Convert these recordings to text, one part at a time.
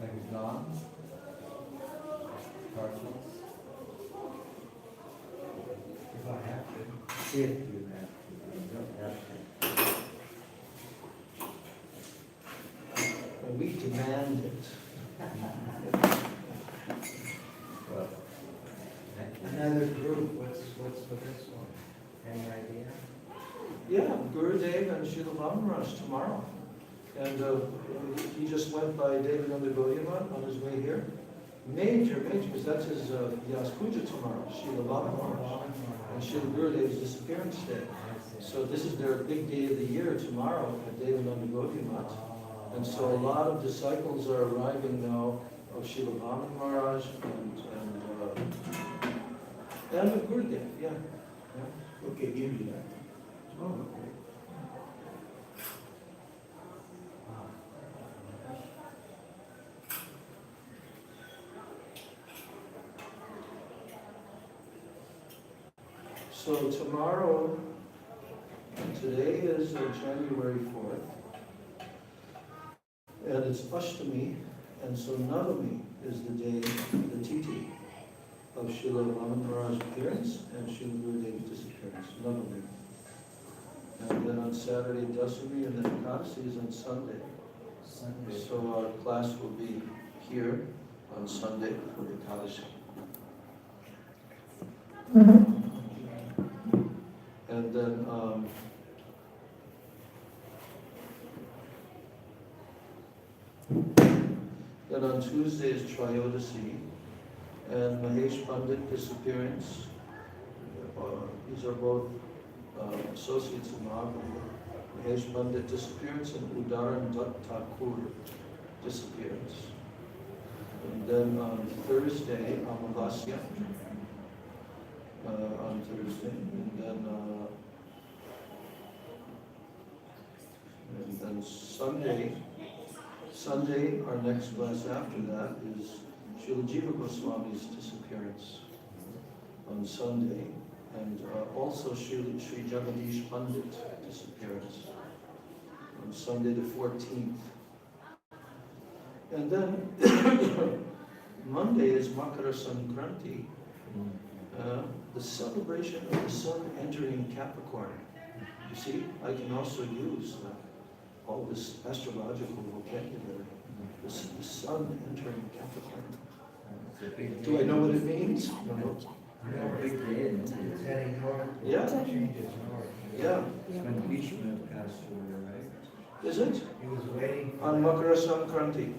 Like dawn? Partials? If I have to. If you have to, you don't have to. We demand it. Well, Another group, what's with this one? Any idea? Yeah, Gurudev and Srila Maharaj tomorrow. And he just went by David Gaudiya on his way here. Major, because that's his Yas Puja tomorrow, Srila Maharaj. And Srila Gurudev's disappearance day. So this is their big day of the year tomorrow at David Gaudiya. And so a lot of disciples are arriving now of Srila Maharaj and of Gurudev, yeah. Okay, give me that. Oh, okay. So tomorrow, today is January 4th, and it's Ashtami, and so Navami is the day, the Titi, of Srila Maharaj's appearance and Srila Gurudev's disappearance, Navami. And then on Saturday, Dasami, and then Ekadasi is on Sunday. So our class will be here on Sunday for Ekadasi. And then on Tuesday is Trayodasi and Mahesh Pandit disappearance. These are both associates of Mahaprabhu. Mahesh Pandit disappearance and Udaran Dutt Thakur disappearance. And then on Thursday, Amavasya on Thursday, and then Sunday, our next class after that is Srila Jiva Goswami's disappearance on Sunday, and also Sri Jagadish Pandit disappearance on Sunday the 14th. And then Monday is Makara Sankranti, the celebration of the sun entering Capricorn. You see, I can also use all this astrological vocabulary. The sun entering Capricorn. Do I know what it means? No. big day in It's India. heading north. Yeah. Changes north. Yeah. It's when Bhishma passed away, right? Is it? He was waiting for On Makara Sankranti.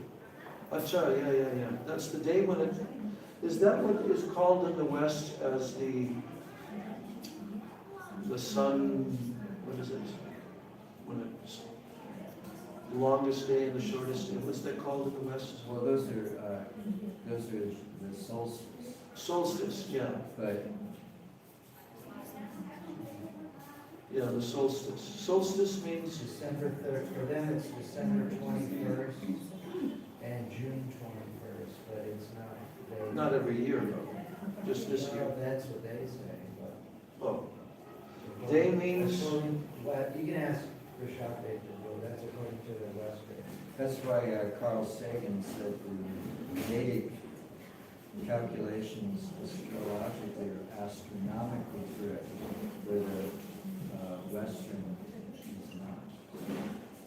Acha, yeah. That's the day when it, is that what is called in the West as the sun, what is it? When it's the longest day and the shortest day, what's that called in the West? Well, those are the solstice. Solstice, yeah. But Yeah, the solstice. Solstice means, December 3rd. For them, it's December 21st and June 21st, but it's not. They, not every year though, just this year. Well, that's what they say, but. Oh, day means, Well, you can ask Prashad Dev, that's according to the Western. that's why Carl Sagan said the Vedic calculations astrologically are astronomically correct, where the Western is not.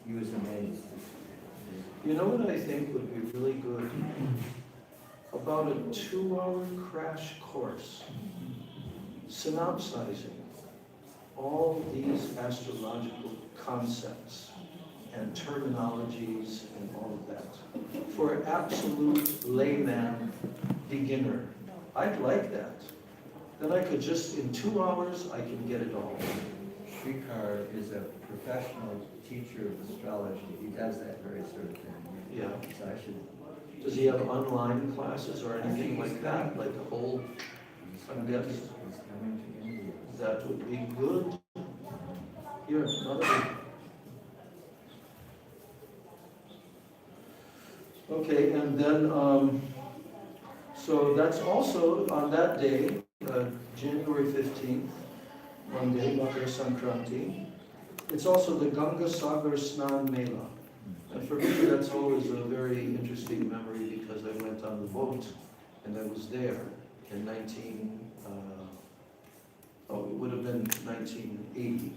He was amazed. you know what I think would be really good? About a 2-hour crash course, synopsizing all these astrological concepts and terminologies and all of that for an absolute layman beginner. I'd like that. Then I could just, in 2 hours, I can get it all. Srikar is a professional teacher of astrology. He does that very sort of thing. Yeah. So I should. Does he have online classes or anything like that? Like a whole, He's I guess. coming to India. that would be good. Here, another one. Okay, and then, so that's also on that day, January 15th, Monday, Makara Sankranti. It's also the Ganga Sagar Snan Mela. And for people that's always a very interesting memory because I went on the boat and I was there in it would have been 1980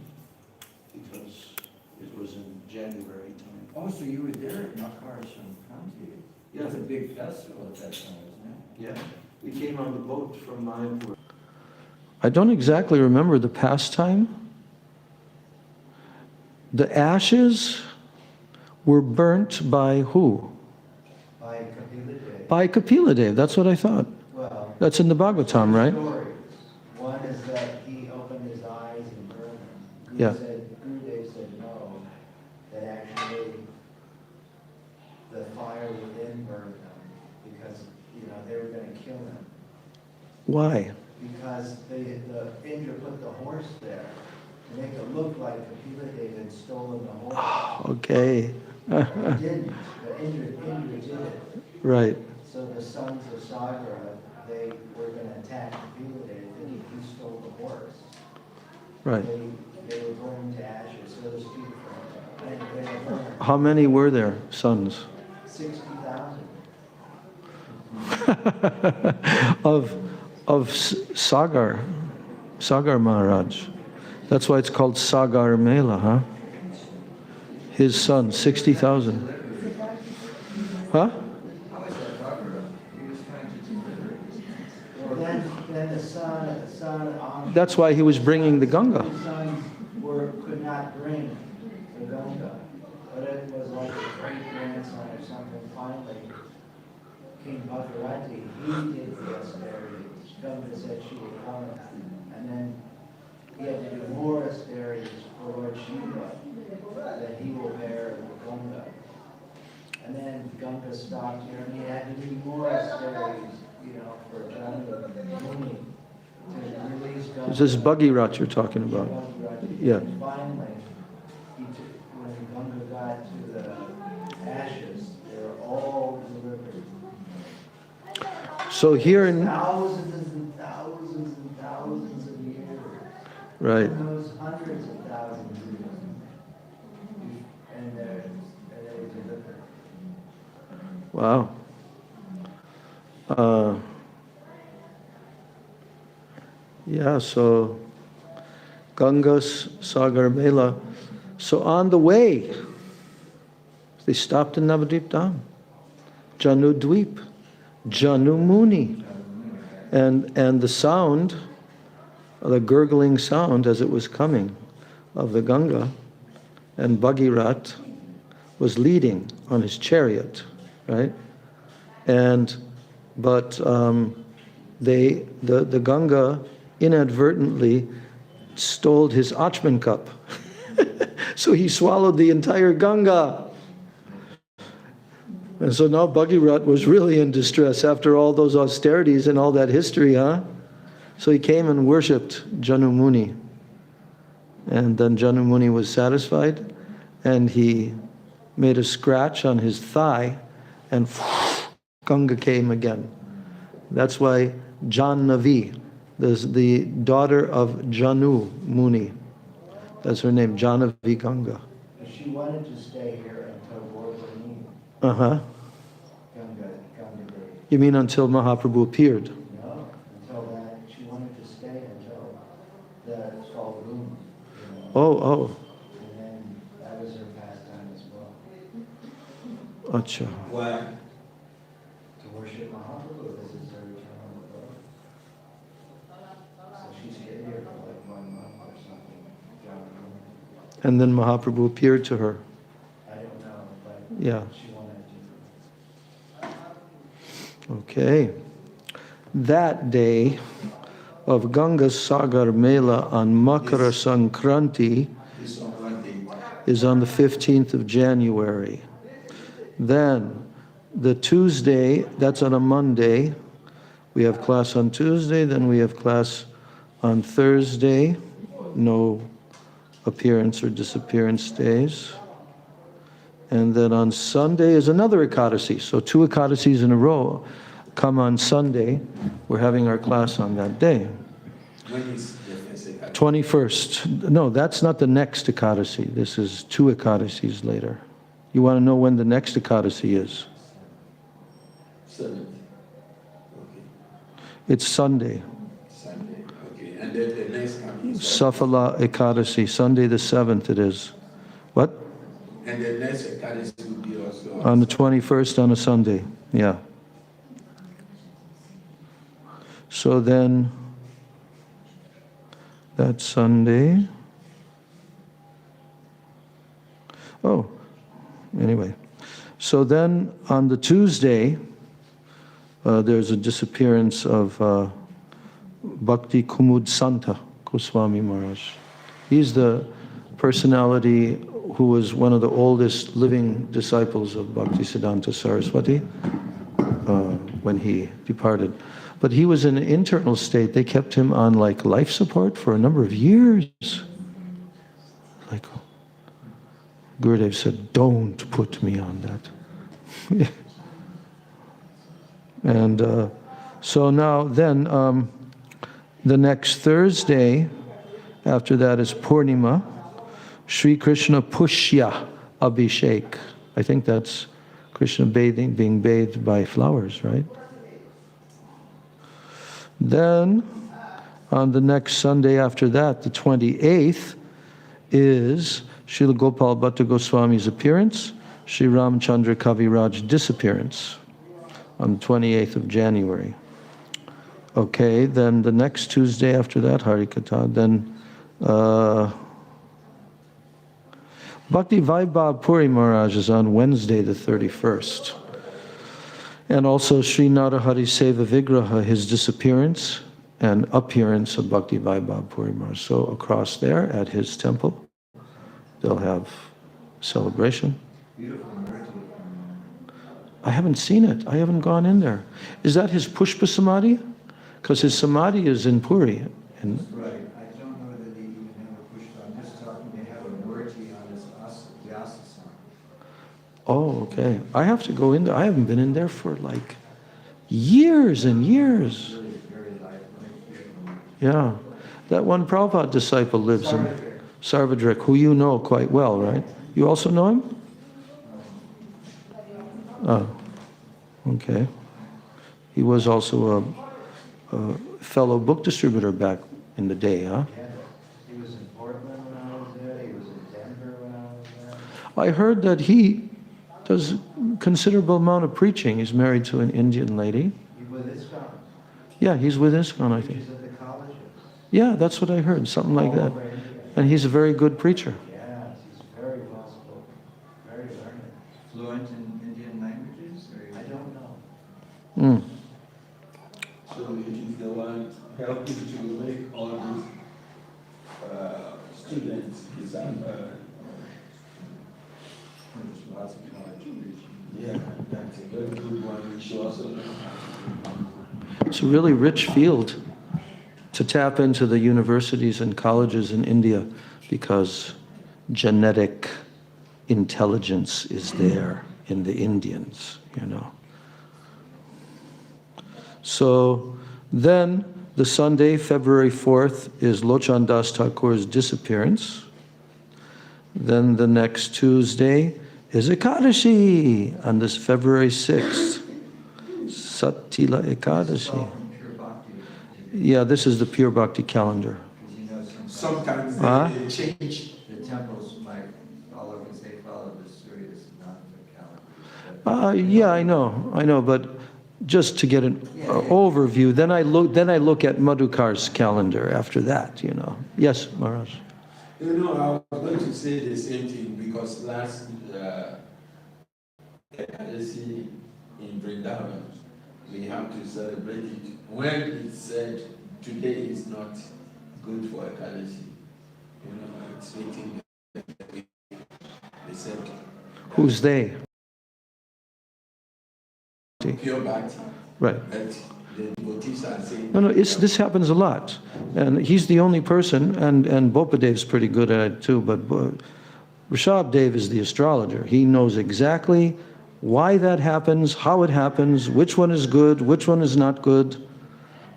because it was in January time. Oh, so you were there at Makara Sankranti? It was a big festival at that time, wasn't Yeah, we came on the boat from Mayapur. I don't exactly remember the pastime. The ashes were burnt by who? By Kapila Dev. By Kapila Dev, that's what I thought. Well, That's in the Bhagavatam, right? stories. One is that he opened his eyes and burned them. Yeah. Gurudev said no, that actually the fire within burned them because, they were going to kill him. Why? Because the Indra put the horse there to make it look like Kapila Dev had stolen the horse. Okay. But he didn't. The Indra did it. Right. So the sons of Sagar, they were going to attack Kapila Dev, and he stole the horse. Right. They were burned to ashes, so to speak. They were burned. How many were there, sons? 60,000. of Sagar Maharaj. That's why it's called Sagar Mela, huh? His son, 60,000. Huh? Then the son on. That's why he was bringing the Ganga. His sons could not bring the Ganga, but it was like a great grandson or something. Finally, King Bhagirati, he did the austerities. Ganga said she would come, and then he had to do more austerities for Lord Shiva, that he will bear the Ganga. And then Ganga stopped here, and he had to do more austerities, for Janu Muni to release Ganga. This is Bhagirath you're talking about. Yeah. And finally, when Ganga got to the ashes, they were all delivered. So here in... Thousands and thousands and thousands of years. Right. And those hundreds of thousands of years. And they were delivered. Wow. Yeah, so Ganga's Sagar Mela. So on the way, they stopped in Navadvip Dham, Janudvip, Janu Muni. And the sound, the gurgling sound as it was coming of the Ganga, and Bhagirath was leading on his chariot, right? But the Ganga inadvertently stole his Achman cup. So he swallowed the entire Ganga. And so now Bhagirath was really in distress after all those austerities and all that history, huh? So he came and worshipped Janu Muni. And then Janu Muni was satisfied, and he made a scratch on his thigh, and Ganga came again. That's why Jannavi, the daughter of Janu Muni, that's her name, Jannavi Ganga. She wanted to stay here until Lord Rani. Uh-huh. Ganga You mean until Mahaprabhu appeared? No, until that, she wanted to stay until the Skull Room. Oh. And then that was her pastime as well. Acha. Why? To worship Mahaprabhu, this is her eternal abode. So she stayed here for like 1 month or something. And then Mahaprabhu appeared to her. I don't know, but Yeah. she wanted to. Okay. That day of Ganga Sagar Mela on Makara Sankranti is on the 15th of January. Then the Tuesday, that's on a Monday. We have class on Tuesday, then we have class on Thursday. No appearance or disappearance days. And then on Sunday is another Ekadasi. So 2 Ekadasis in a row come on Sunday. We're having our class on that day. When is the first Ekadasi? 21st. No, that's not the next Ekadasi. This is 2 Ekadasis later. You want to know when the next Ekadasi is? 7th. Okay. It's Sunday. Sunday. Okay. And then the next coming is Safala Ekadasi, Sunday the 7th it is. What? And the next Ekadasi will be also On the 21st on a Sunday, yeah. So then, that Sunday. Oh, anyway. So then on the Tuesday, there's a disappearance of Bhakti Kumud Santa Goswami Maharaj. He's the personality who was one of the oldest living disciples of Bhaktisiddhanta Saraswati when he departed. But he was in an internal state. They kept him on like life support for a number of years. Like Gurudev said, don't put me on that. And so now then, the next Thursday, after that is Purnima, Sri Krishna Pushya Abhishek. I think that's Krishna bathing, being bathed by flowers, right? Then, on the next Sunday after that, the 28th, is Srila Gopal Bhatta Goswami's appearance, Sri Ramchandra Kaviraj disappearance on the 28th of January. Okay, then the next Tuesday after that, Harikatha, then Bhakti Vaibhav Puri Maharaj is on Wednesday the 31st. And also Sri Narahari Seva Vigraha, his disappearance and appearance of Bhakti Vaibhav Puri Maharaj. So across there at his temple, they'll have celebration. Beautiful murti. I haven't seen it. I haven't gone in there. Is that his Pushpa Samadhi? Because his Samadhi is in Puri. And Right. I don't know whether they even have a pushpa. I'm just talking, they have a murti on his Vyasa-san. oh, okay. I have to go in there. I haven't been in there for like years and years. Really very lifelike. Yeah. That one Prabhupada disciple lives in Sarvadrik, who you know quite well, right? You also know him? Oh, okay. He was also a fellow book distributor back in the day, huh? Yeah, he was in Portland when I was there, he was in Denver when I was there. I heard that he does considerable amount of preaching. He's married to an Indian lady. He was ISKCON. Yeah, he's with ISKCON, I think. He's at the colleges. Yeah, that's what I heard, something like that. All over India. And he's a very good preacher. Yes, he's very well spoken, very learned. Fluent in Indian languages? Or I don't know. Mm. So he's the one helping to make all these students. He's there's lots of college preaching. yeah, that's a very good one. She also knows how to It's a really rich field to tap into the universities and colleges in India because genetic intelligence is there in the Indians, you know. So then the Sunday, February 4th, is Lochan Das Thakur's disappearance. Then the next Tuesday is Ekadashi on this February 6th. Satila Ekadashi. From pure bhakti. Yeah, this is the Pure Bhakti calendar. Because you know Sometimes Huh? they change. the temples might follow, because they follow the Surya, this is not the calendar. Yeah, I know, but just to get an overview, then I look at Madhukar's calendar after that, you know. Yes, Maharaj. You know, I was going to say the same thing because last Ekadasi in Vrindavan, we have to celebrate it. When it said today is not good for Ekadasi, you know, it's waiting. They said Who's they? pure bhakti, Right. but the devotees are saying. No, this happens a lot. And he's the only person, and Bopadev's pretty good at it too, but Rishabh Dev is the astrologer. He knows exactly why that happens, how it happens, which one is good, which one is not good.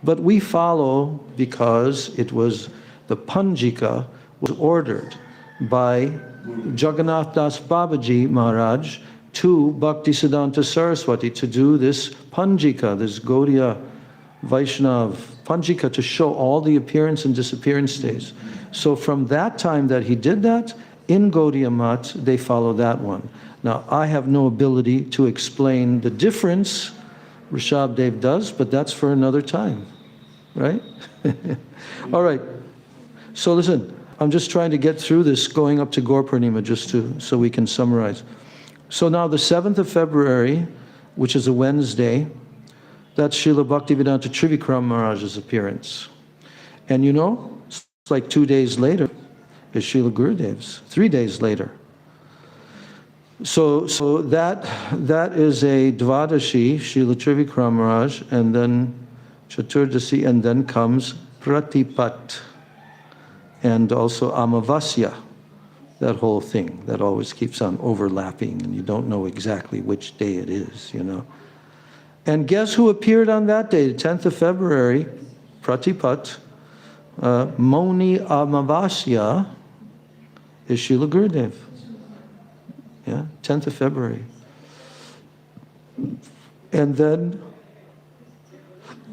But we follow because it was, the Panjika was ordered by Jagannath Das Babaji Maharaj to Bhaktisiddhanta Saraswati to do this Panjika, this Gaudiya Vaishnav Panjika, to show all the appearance and disappearance days. So from that time that he did that, in Gaudiya Mat, they follow that one. Now, I have no ability to explain the difference Rishabh Dev does, but that's for another time, right? All right, so listen, I'm just trying to get through this going up to Gaur Purnima so we can summarize. So now the 7th of February, which is a Wednesday, that's Srila Bhaktivedanta Trivikram Maharaj's appearance. And you know, it's like 2 days later is Srila Gurudev's, 3 days later. So that is a Dvadashi, Srila Trivikram Maharaj, and then Chaturdasi, and then comes Pratipat, and also Amavasya, that whole thing that always keeps on overlapping, and you don't know exactly which day it is, you know. And guess who appeared on that day, the 10th of February, Pratipat, Moni Amavasya is Srila Gurudev. Yeah, 10th of February. And then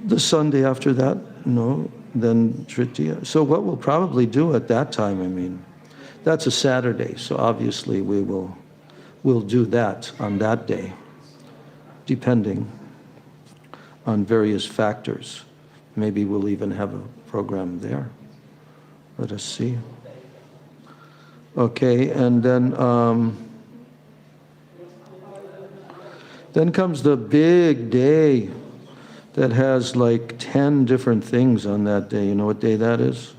the Sunday after that, no, then Tritiya. So what we'll probably do at that time, I mean, that's a Saturday, so obviously we'll do that on that day, depending on various factors. Maybe we'll even have a program there. Let us see. Okay, and then comes the big day that has like 10 different things on that day. You know what day that is?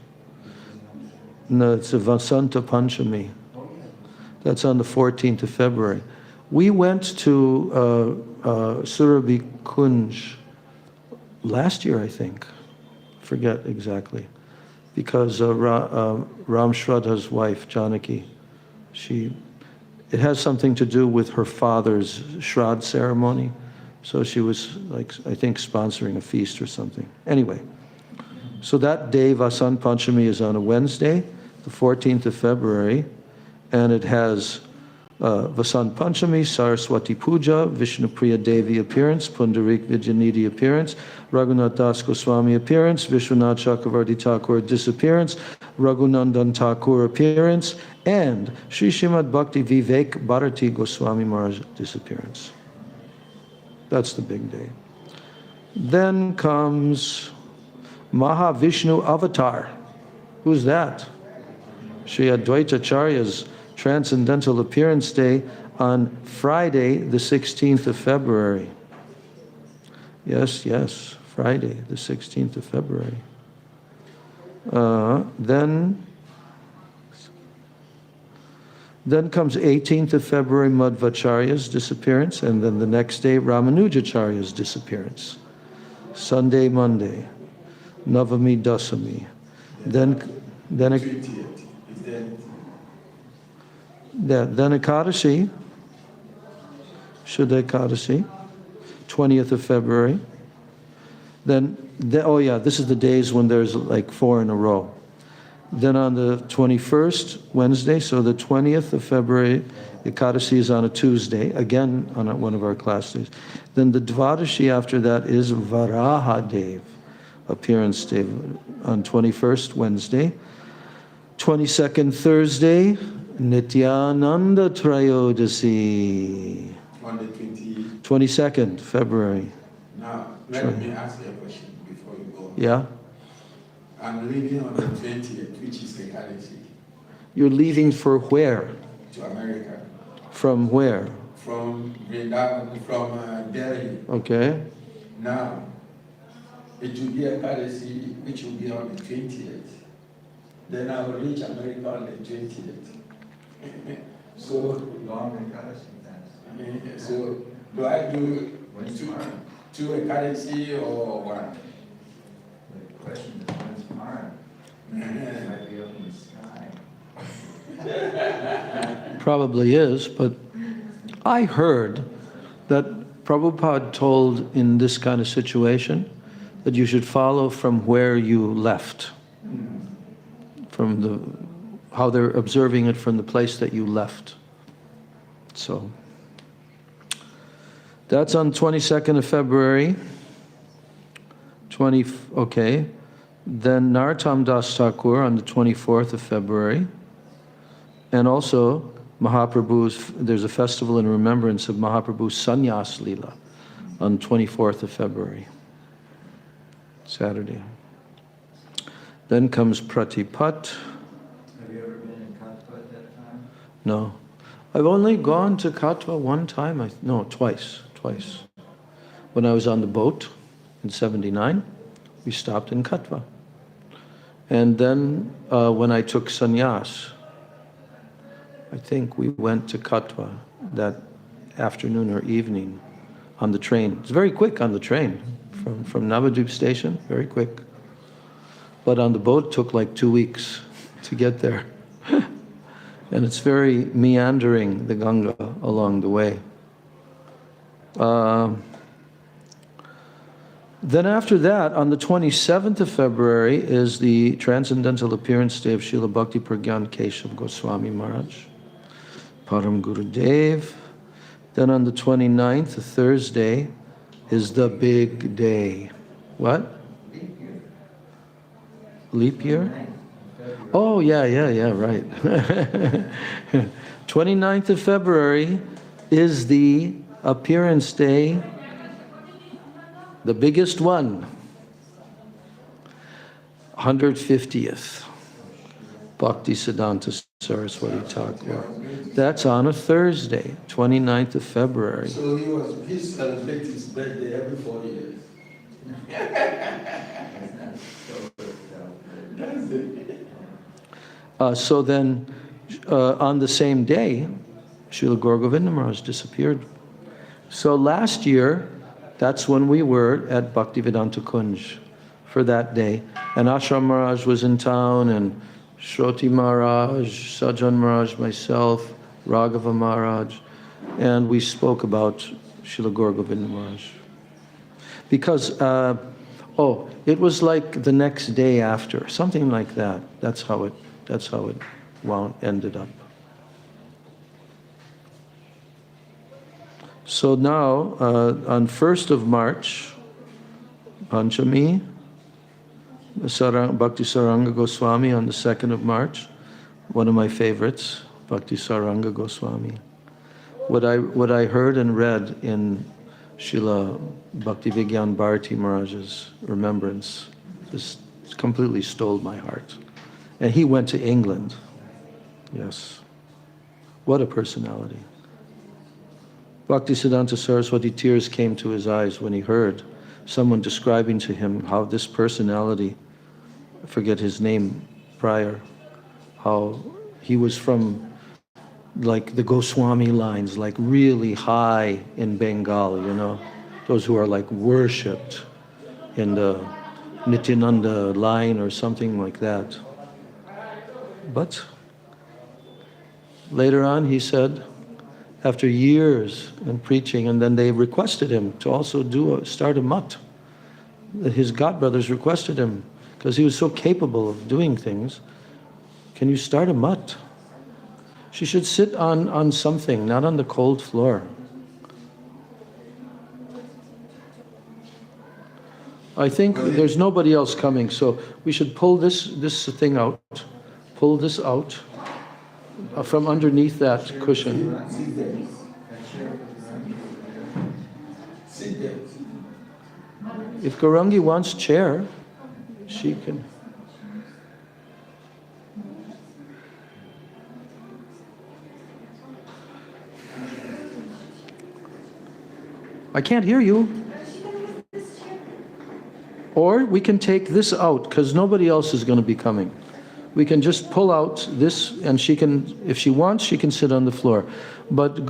No, it's a Vasanta Panchami. That's on the 14th of February. We went to Surabhi Kunj last year, I think. Forget exactly. Because Ram Shraddha's wife, Janaki, it has something to do with her father's Shraddha ceremony. So she was, like, I think, sponsoring a feast or something. Anyway, so that day, Vasant Panchami, is on a Wednesday, the 14th of February, and it has Vasant Panchami, Saraswati Puja, Vishnupriya Devi appearance, Pundarik Vidyanidhi appearance, Raghunath Das Goswami appearance, Vishwanath Chakravarti Thakur disappearance, Raghunandan Thakur appearance, and Sri Srimad Bhakti Vivek Bharati Goswami Maharaj disappearance. That's the big day. Then comes Mahavishnu Avatar. Who's that? Sri Advaita Acharya's Transcendental Appearance Day on Friday, the 16th of February. Yes, Friday, the 16th of February. Then comes 18th of February, Madhvacharya's disappearance, and then the next day, Ramanujacharya's disappearance. Sunday, Monday, Navami, Dasami. Then Ekadashi, Shuddha Ekadashi, 20th of February. This is the days when there's like 4 in a row. Then on the 21st, Wednesday, so the 20th of February, Ekadashi is on a Tuesday, again on one of our class days. Then the Dvadashi after that is Varahadev, appearance day on 21st, Wednesday. 22nd, Thursday, Nityananda Trayodasi. On the 22nd, February. Now, let me ask you a question before you go. Yeah? I'm leaving on the 20th, which is the currency. You're leaving for where? To America. From where? From Vrindavan, from Delhi. Okay. Now, it will be a currency which will be on the 20th. Then I will reach America on the 20th. So, so do I do two a currency or one? The question is, when's tomorrow? It might be up in the sky. Probably is, but I heard that Prabhupada told in this kind of situation that you should follow from where you left, from how they're observing it from the place that you left. So that's on 22nd of February. Okay. Then Narottam Das Thakur on the 24th of February. And also Mahaprabhu's, there's a festival in remembrance of Mahaprabhu's Sannyas Leela on 24th of February, Saturday. Then comes Pratipat. Have you ever been in Katwa at that time? No. I've only gone to Katwa one time, twice. When I was on the boat in 79, we stopped in Katwa. And then when I took sannyas, I think we went to Katwa that afternoon or evening on the train. It's very quick on the train from Navadvip station, very quick. But on the boat, it took like 2 weeks to get there. And it's very meandering, the Ganga, along the way. Then after that, on the 27th of February, is the Transcendental Appearance Day of Srila Bhakti Pragyan Keshav Goswami Maharaj, Param Gurudev. Then on the 29th, a Thursday, is the big day. What? Leap year? Oh, yeah, right. 29th of February is the appearance day, the biggest one, 150th, Bhakti Siddhanta Saraswati Thakur. That's on a Thursday, 29th of February. So he celebrates his birthday every 4 years. So then, on the same day, Srila Gaura Govinda Maharaj disappeared. So last year, that's when we were at Bhaktivedanta Kunj for that day. And Ashram Maharaj was in town, and Shroti Maharaj, Sajan Maharaj, myself, Raghava Maharaj, and we spoke about Srila Gaura Govinda Maharaj. Because, it was like the next day after, something like that. That's how it ended up. So now, on 1st of March, Panchami, Bhakti Saranga Goswami on the 2nd of March, one of my favorites, Bhakti Saranga Goswami. What I heard and read in Srila Bhakti Vigyan Bharati Maharaj's remembrance just completely stole my heart. And he went to England. Yes. What a personality. Bhaktisiddhanta Saraswati, tears came to his eyes when he heard someone describing to him how this personality, I forget his name prior, how he was from like the Goswami lines, like really high in Bengal, those who are like worshipped in the Nityananda line or something like that. But later on, he said, after years in preaching, and then they requested him to also start a mutt. His godbrothers requested him, because he was so capable of doing things. Can you start a mutt? She should sit on something, not on the cold floor. I think there's nobody else coming, so we should pull this thing out. Pull this out from underneath that cushion. If Gaurangi wants chair, she can. I can't hear you. Or we can take this out, because nobody else is going to be coming. We can just pull out this, and she can, if she wants, she can sit on the floor. But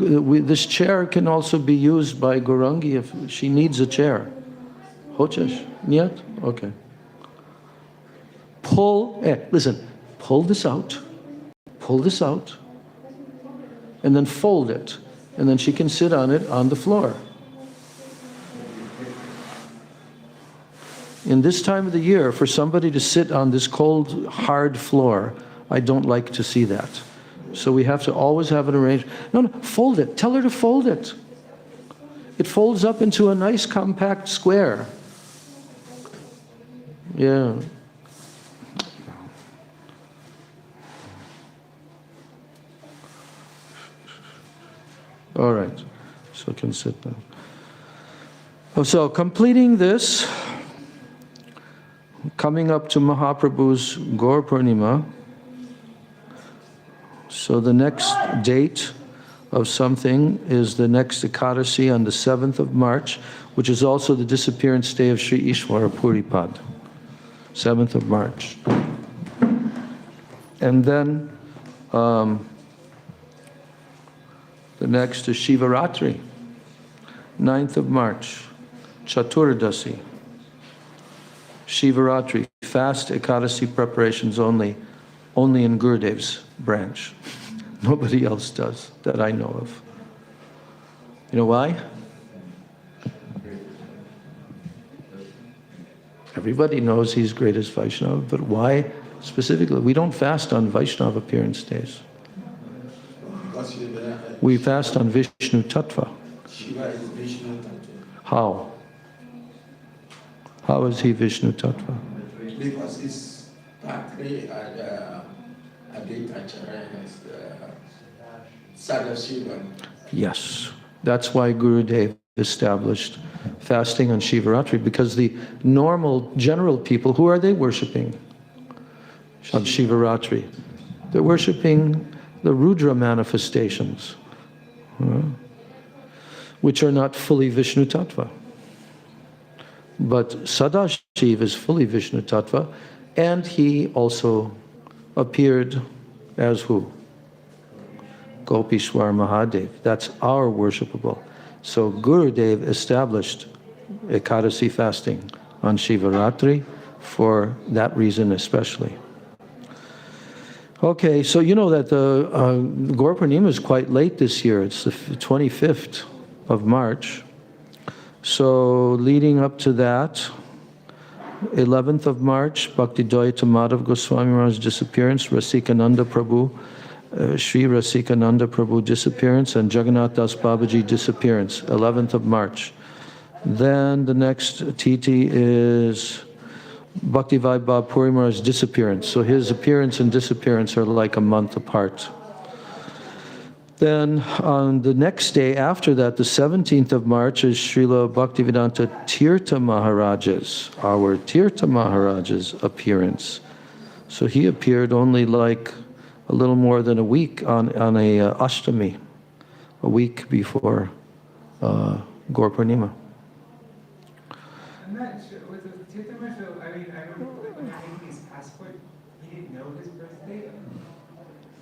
this chair can also be used by Gaurangi if she needs a chair. Hochesh? Niet? Okay. Listen, pull this out, and then fold it, and then she can sit on it on the floor. In this time of the year, for somebody to sit on this cold, hard floor, I don't like to see that. So we have to always have it arranged. No, no, fold it. Tell her to fold it. It folds up into a nice compact square. Yeah. All right. So can sit down. So completing this, coming up to Mahaprabhu's Gaur Purnima. So the next date of something is the next Ekadasi on the 7th of March, which is also the disappearance day of Sri Ishwara Puripad, 7th of March. And then the next is Shivaratri, 9th of March, Chaturdasi. Shivaratri, fast Ekadasi preparations only in Gurudev's branch. Nobody else does that I know of. You know why? Everybody knows he's greatest Vaishnava, but why specifically? We don't fast on Vaishnava appearance days. We fast on Vishnu Tattva. Shiva is Vishnu Tattva. How? How is he Vishnu Tattva? Because it's partly Aditacharya as the Sadashiva. Yes. That's why Gurudev established fasting on Shivaratri, because the normal, general people, who are they worshipping on Shivaratri? They're worshipping the Rudra manifestations, which are not fully Vishnu Tattva. But Sadashiv is fully Vishnu Tattva, and he also appeared as who? Gopishwar Mahadev. That's our worshipable. So Gurudev established Ekadasi fasting on Shivaratri for that reason especially. Okay, so you know that the Gaur Purnima is quite late this year. It's the 25th of March. So leading up to that, 11th of March, Bhakti Dayita Madhav Goswami Maharaj's disappearance, Rasikananda Prabhu, Sri Rasikananda Prabhu disappearance, and Jagannath Das Babaji disappearance, 11th of March. Then the next Tithi is Bhakti Vaibhav Puri Maharaj's disappearance. So his appearance and disappearance are like a month apart. Then on the next day after that, the 17th of March, is Srila Bhaktivedanta Tirtha Maharaj's, our Tirtha Maharaj's appearance. So he appeared only like a little more than a week on a Ashtami, a week before Gaur Purnima. I'm not sure, was it Tirtha Maharaj, I mean, I remember when he made his passport, he didn't know his birthday.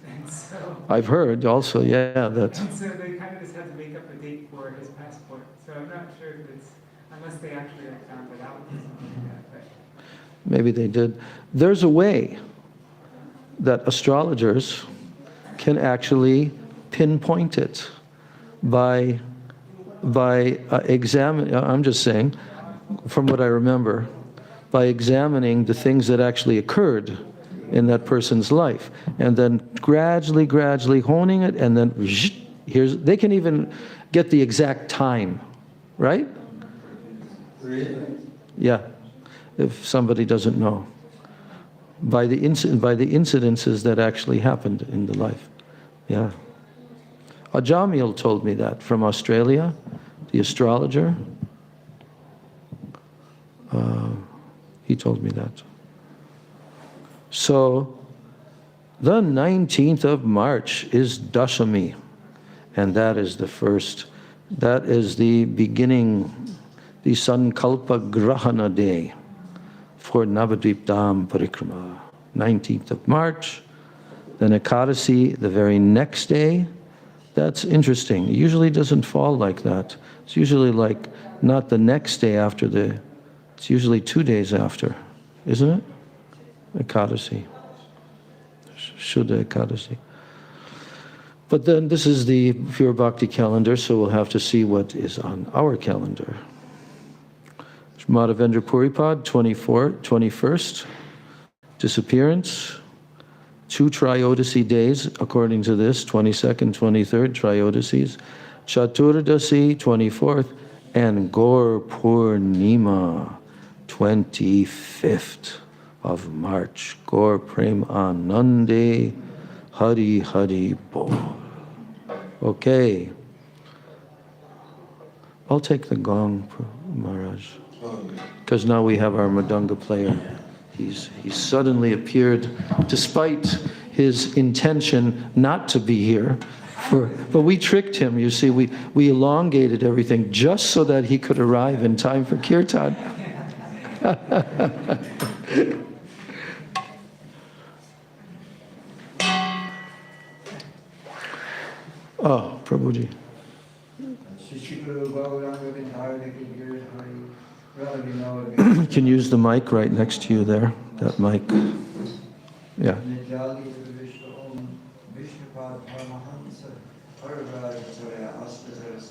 And so... I've heard also, yeah, that... And so they kind of just had to make up a date for his passport. So I'm not sure if it's, unless they actually like found it out or something like that. But. Maybe they did. There's a way that astrologers can actually pinpoint it by examining, I'm just saying, from what I remember, by examining the things that actually occurred in that person's life, and then gradually honing it, and then they can even get the exact time, right? Really? Yeah, if somebody doesn't know. By the incidences that actually happened in the life. Yeah. Ajamil told me that from Australia, the astrologer. He told me that. So, the 19th of March is Dashami, and that is the beginning, the Sankalpa Grahana day for Navadvip Dham Parikrama. 19th of March, then Ekadasi the very next day. That's interesting. It usually doesn't fall like that. It's usually like not the next day after it's usually 2 days after, isn't it? Ekadasi. Shuddha Ekadasi. But then this is the pure bhakti calendar, so we'll have to see what is on our calendar. Madhavendra Puripad, 21st, disappearance. 2 Triodasi days, according to this, 22nd, 23rd Triodasis, Chaturdasi, 24th, and Gaur Purnima, 25th of March. Gaur Prem Anande, Hari Hari Bol. Okay. I'll take the gong, Maharaj, because now we have our Madanga player. He's suddenly appeared, despite his intention not to be here. But we tricked him, you see. We elongated everything just so that he could arrive in time for kirtan. Oh, Prabhuji. You can use the mic right next to you there, that mic. Yeah.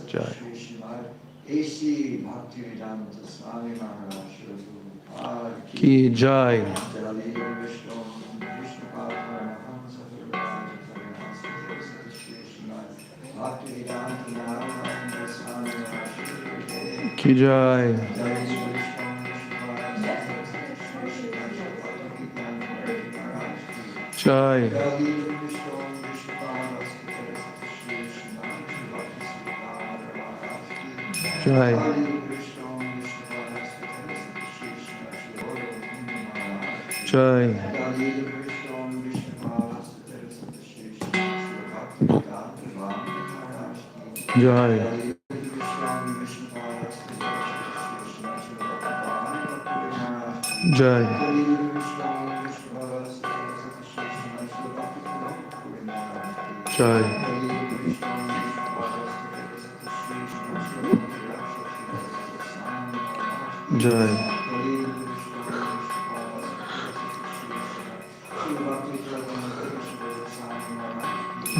Jai. Ki Jai. Ki Jai. Jai. Jai. Jai. Jai. Jai. Jai. Jai.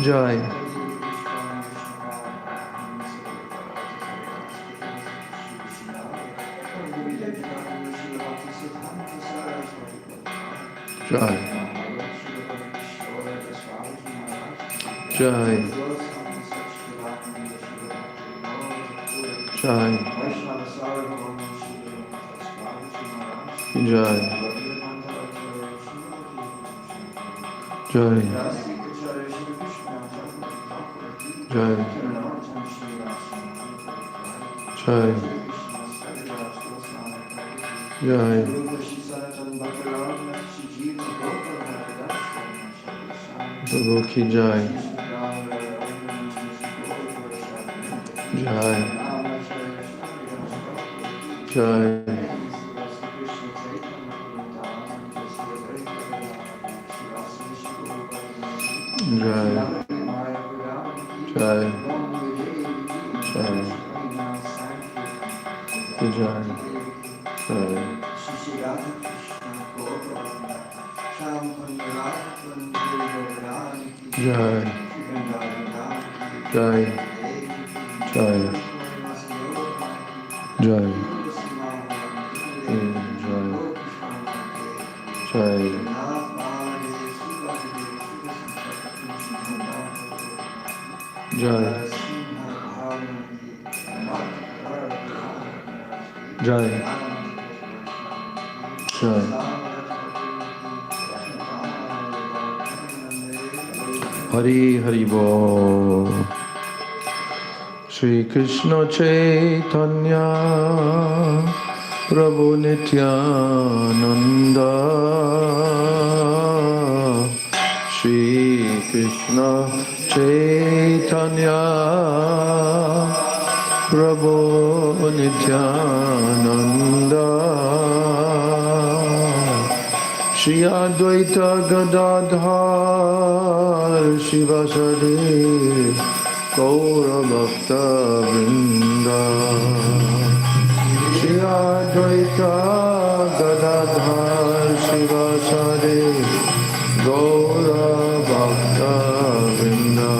Jai. Jai. Jai. Jai. Jai. Jai. Jai. Jai. Jai. Prabhu ki Jai. Jai. Jai. Jai. Jai. Jai. Jai. Jai. Jai. Jai. Jai. Jai. Jai. Jai. Jai. Jai. Hari Hari Bol. Shri Krishna Chaitanya Prabhu Nityananda Shri Krishna Chaitanya Prabhu Nityananda Shri Advaita Gadadhar Shivasari Gaura Bhakta Vrinda Shri Advaita Gadadhar Shivasari Gaura Bhakta Vrinda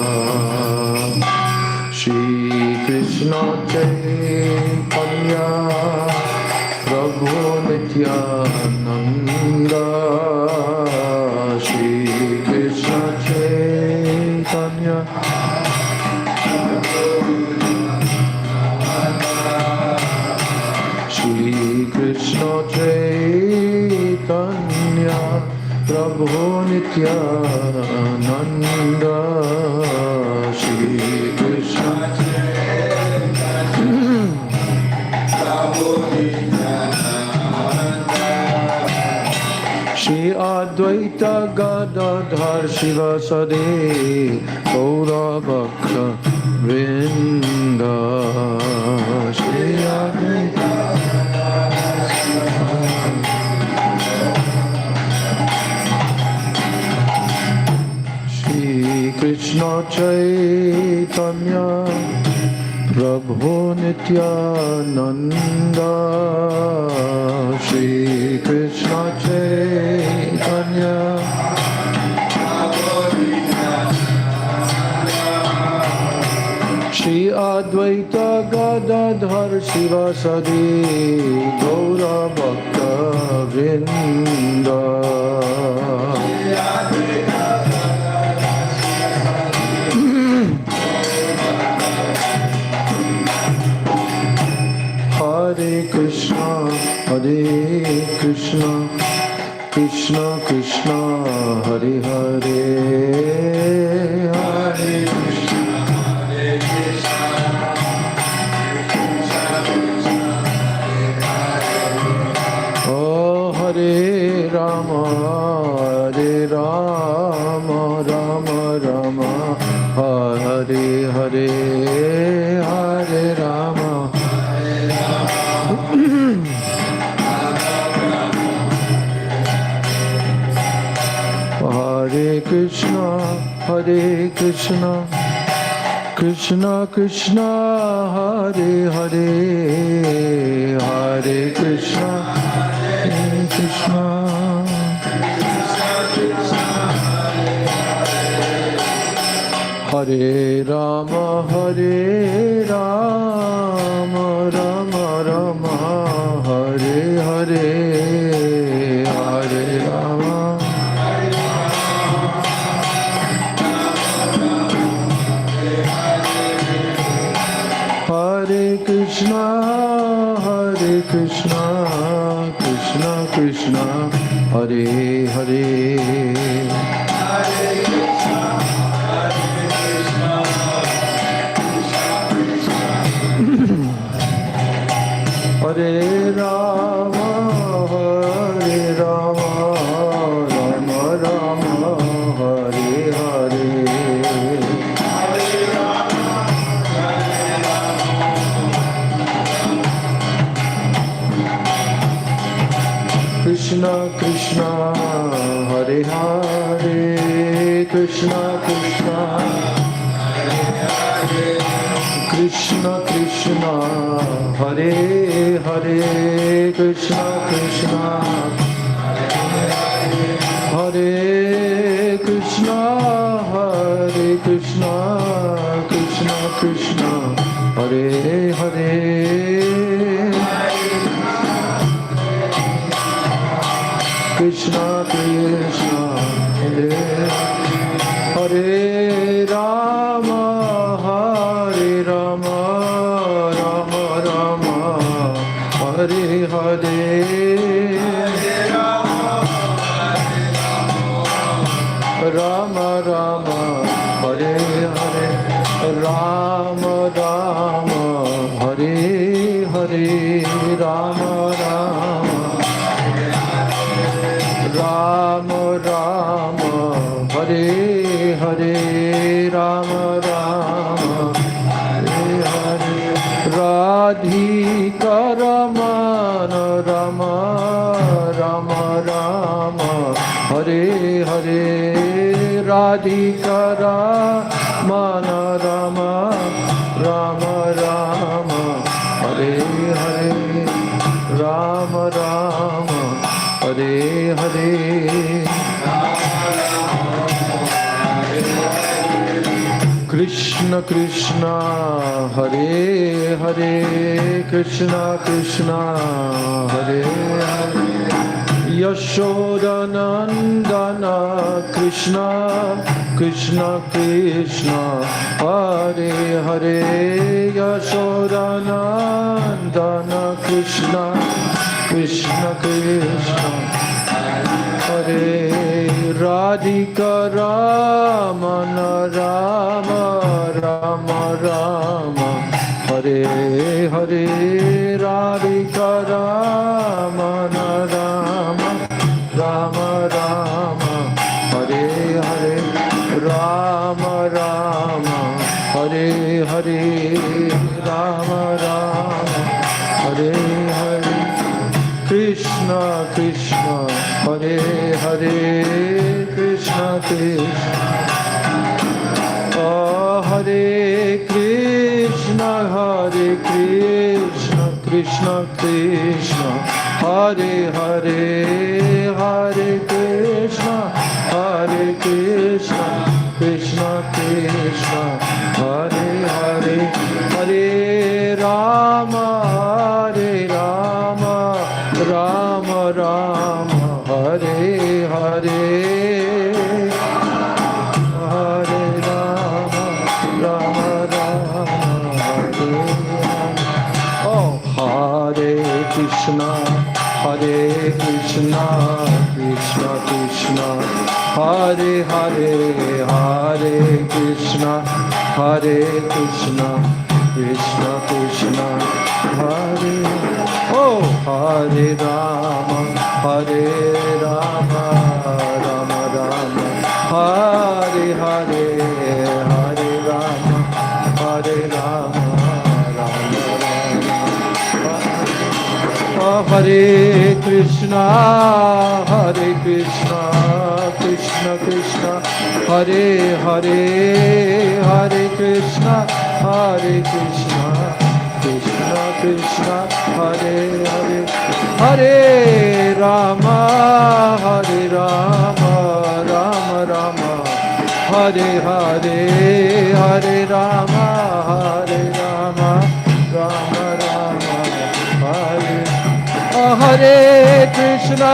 Shri Krishna Chaitanya Prabhu Nityananda Shri Krishna Nityananda Shri Krishna Shri Advaita Gadadhar Shivasade Gaura Bhakta Vrinda Shri Advaita Shri Krishna Chaitanya Prabhu Nityananda Shri Krishna Chaitanya Shri Advaita Gadadhar Shivasadi Gaura Bhakta Vrinda Hare Krishna, Krishna Krishna, Hare Hare, Hare Krishna, Oh Hare Rama, Rama Rama, Hare Hare, Hare Rama. Hare Krishna, Krishna Krishna, Hare Hare, Hare Krishna, Krishna. Hare Rama, Rama Rama, Hare Hare, Hare Rama. Hare Krishna, Krishna Krishna, Hare Hare. Hare Rama, Rama Rama, Hare Hare. Krishna Krishna, Hare Hare, Krishna Krishna, Krishna Krishna, Hare Hare, Krishna Krishna, Hare Krishna, Krishna Krishna, Hare Hare. Krishna Krishna, Hare Hare, Rama Rama, Rama Rama, Hare Hare. Rama Rama, Hare Hare, Rama Rama, Hare Hare, Rama Rama. Rama Rama, Hare Hare, Rama Rama, Hare Hare. Radhika Ramana Rama, Rama Rama, Hare Hare. Radhika Ramana Rama, Rama Rama, Hare Hare. Rama Rama, Hare Hare. Krishna Krishna, Hare Hare, Krishna Krishna, Hare Hare. Yashoda Nandana Krishna, Krishna Krishna, Hare Hare. Yashoda Nandana Krishna, Krishna Krishna, Hare Radhika Ramana Rama Rama Rama Hare Hare Radhika Ramana Rama Rama Rama Hare Hare Rama Rama Hare Hare Rama Rama Hare Hare Krishna Krishna Hare Hare Krishna Krishna Hare Krishna Krishna Krishna Hare Hare Hare Krishna Krishna Krishna Hare Hare Hare Rama Rama Rama Hare Hare Hare Rama Rama Rama Hare Oh Hare Krishna Krishna Krishna Hare Hare Hare Krishna Krishna Krishna Hare Oh Hare Rama Rama Rama Hare Hare Hare Rama Rama Hare Krishna Krishna Krishna Hare Hare Hare Krishna Krishna Krishna Hare Hare Hare Rama Rama Rama Hare Hare Hare Rama Rama Rama Hare Hare Krishna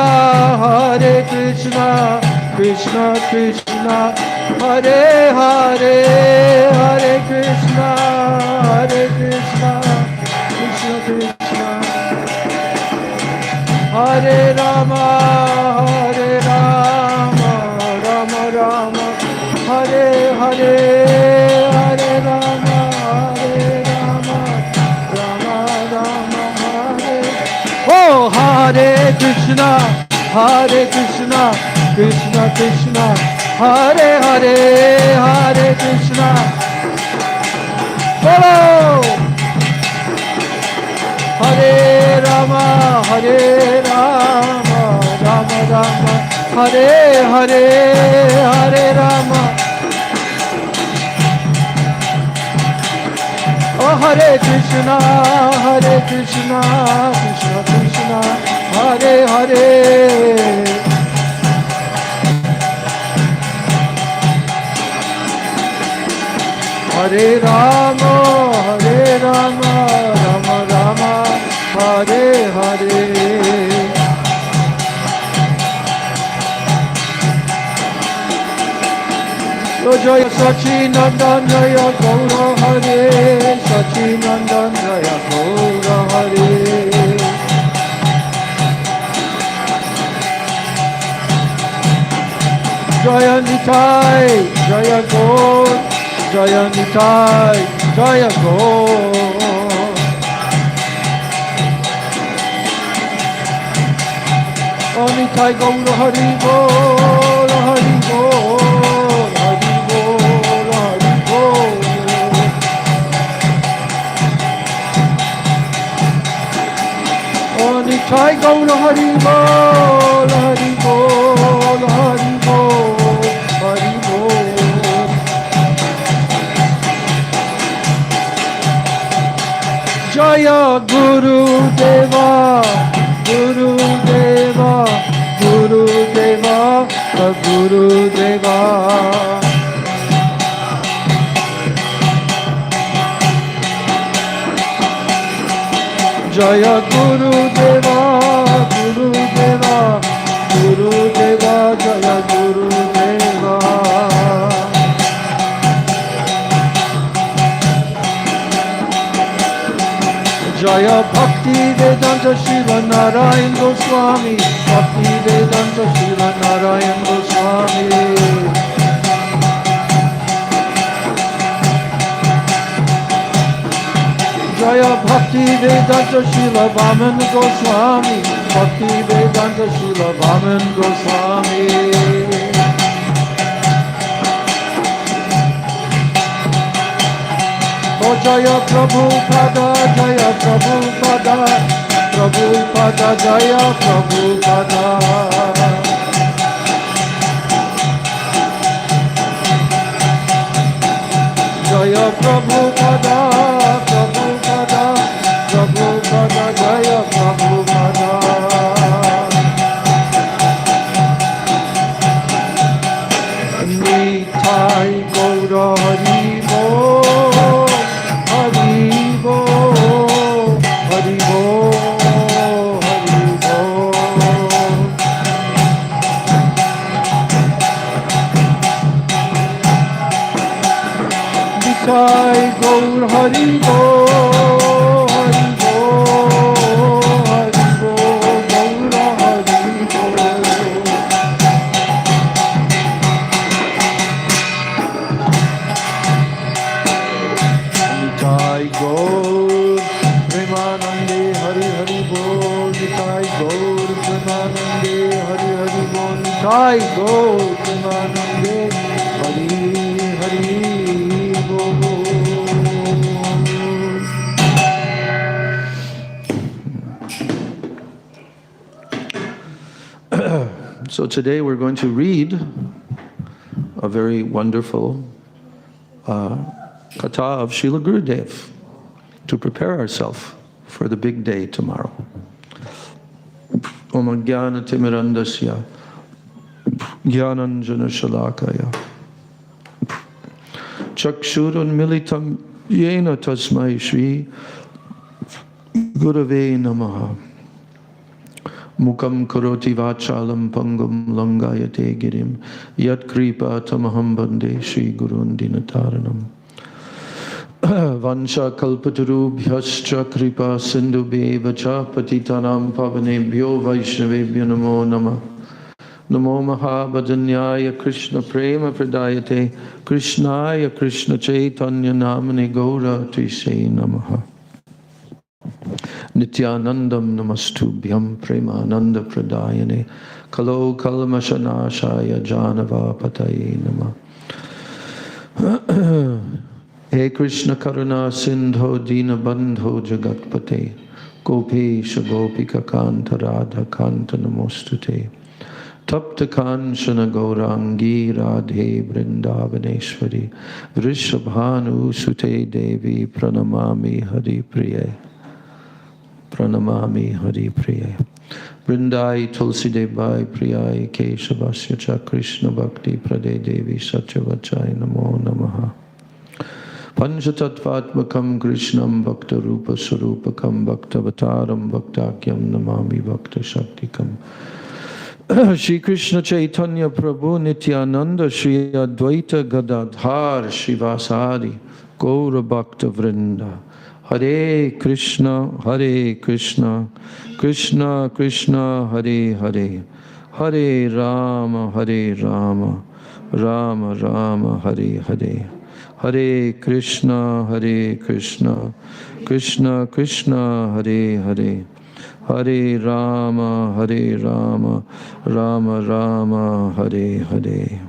Krishna Krishna Hare Hare Hare Krishna Krishna Krishna Hare Rama Rama Rama Hare Hare Hare Rama Rama Rama Hare Oh Hare Krishna Krishna Krishna Hare Hare Hare Krishna Follow Hare Rama Rama Rama Hare Hare Hare Rama Oh Hare Krishna Krishna Krishna Hare Hare Hare Rama Rama Rama Hare Hare Jaya Sachinandan Jaya Gaura Hare Sachinandan Jaya Gaura Hare Jaya Nitai Jaya Gaur Jaya Nitai Jaya Gaur Nitai Gaura Hari Bol Hari Bol Hari Bol Hari Bol Nitai Gaura Hari Bol Hari Bol Hari Bol Hari Bol Jaya Guru Deva Guru Deva Guru Deva Guru Deva Jaya Guru Deva Guru Deva Guru Deva Jaya Guru Deva Jaya Bhakti Vedanta Srila Narayana Goswami, Bhakti Vedanta Srila Narayana Goswami. Jaya Bhakti Vedanta Srila Vaman Goswami, Bhakti Vedanta Srila Vaman Goswami. Oh Jaya Prabhupada, Jaya Prabhupada, Prabhupada, Jaya Prabhupada. Jaya Prabhupada, Prabhupada, Prabhupada, Jaya Prabhupada. Nitai Gaura Hari Bo, Hari Bo, Hari Bo, Hari Bo. Nitai Gaur Hari Bo, Hari Bo, Hari Bo, Gaura Hari Bo. Nitai Gaur Premanande Hari Hari Bol, Nitai Gaur Premanande Hari Hari Bol, Nitai Gaur Premanande Hari Hari Bol. So today we're going to read a very wonderful Katha of Srila Gurudev to prepare ourselves for the big day tomorrow. Om Jnana Timirandasya Jnananjana Shalakaya Chakshurun Militam Yena Tasmai Shri Gurave Namaha Mukam Karoti Vachalam Pangam Langayate Girim Yat Kripa Tamaham Bande Shri Gurun Dinataranam Vansha Kalpatarubhyascha Kripa Sindhubheva Patitanam Pavanebhyo Vaishnavebhyo Namo Namah Namo Mahabhajanyaya Krishna Prema Pradayate Krishnaya Krishna Chaitanya Namane Gaura Trise Namaha Nityanandam Namastubhyam Premananda Pradayane Kalo Kalmashanashaya Janava Pataye Namah He Krishna Karuna Sindho Dina Bandho Jagatpate Gopesha Gopika Kanta Radha Kanta Namostute Tapta Kanchana Gaurangi Radhe Vrindavaneshwari Vrishabhanu Sute Devi Pranamami Hari Priye Pranamami Hari Priye Vrindai Tulsi Devi Priyai Keshavasya Cha Krishna Bhakti Prade Devi Satyavachai Namo Namaha Panchatattvatmakam Krishnam Bhakta Rupa Sarupakam Bhaktavataram Bhaktakyam Namami Bhakta Shaktikam Shri Krishna Chaitanya Prabhu Nityananda Shri Advaita Gadadhar Shivasari Gaura Bhakta Vrinda Hare Krishna Krishna Krishna Hare Hare Hare Rama Rama Rama Hare Hare Hare Krishna Krishna Krishna Hare Hare Hare Rama Rama Rama Hare Hare.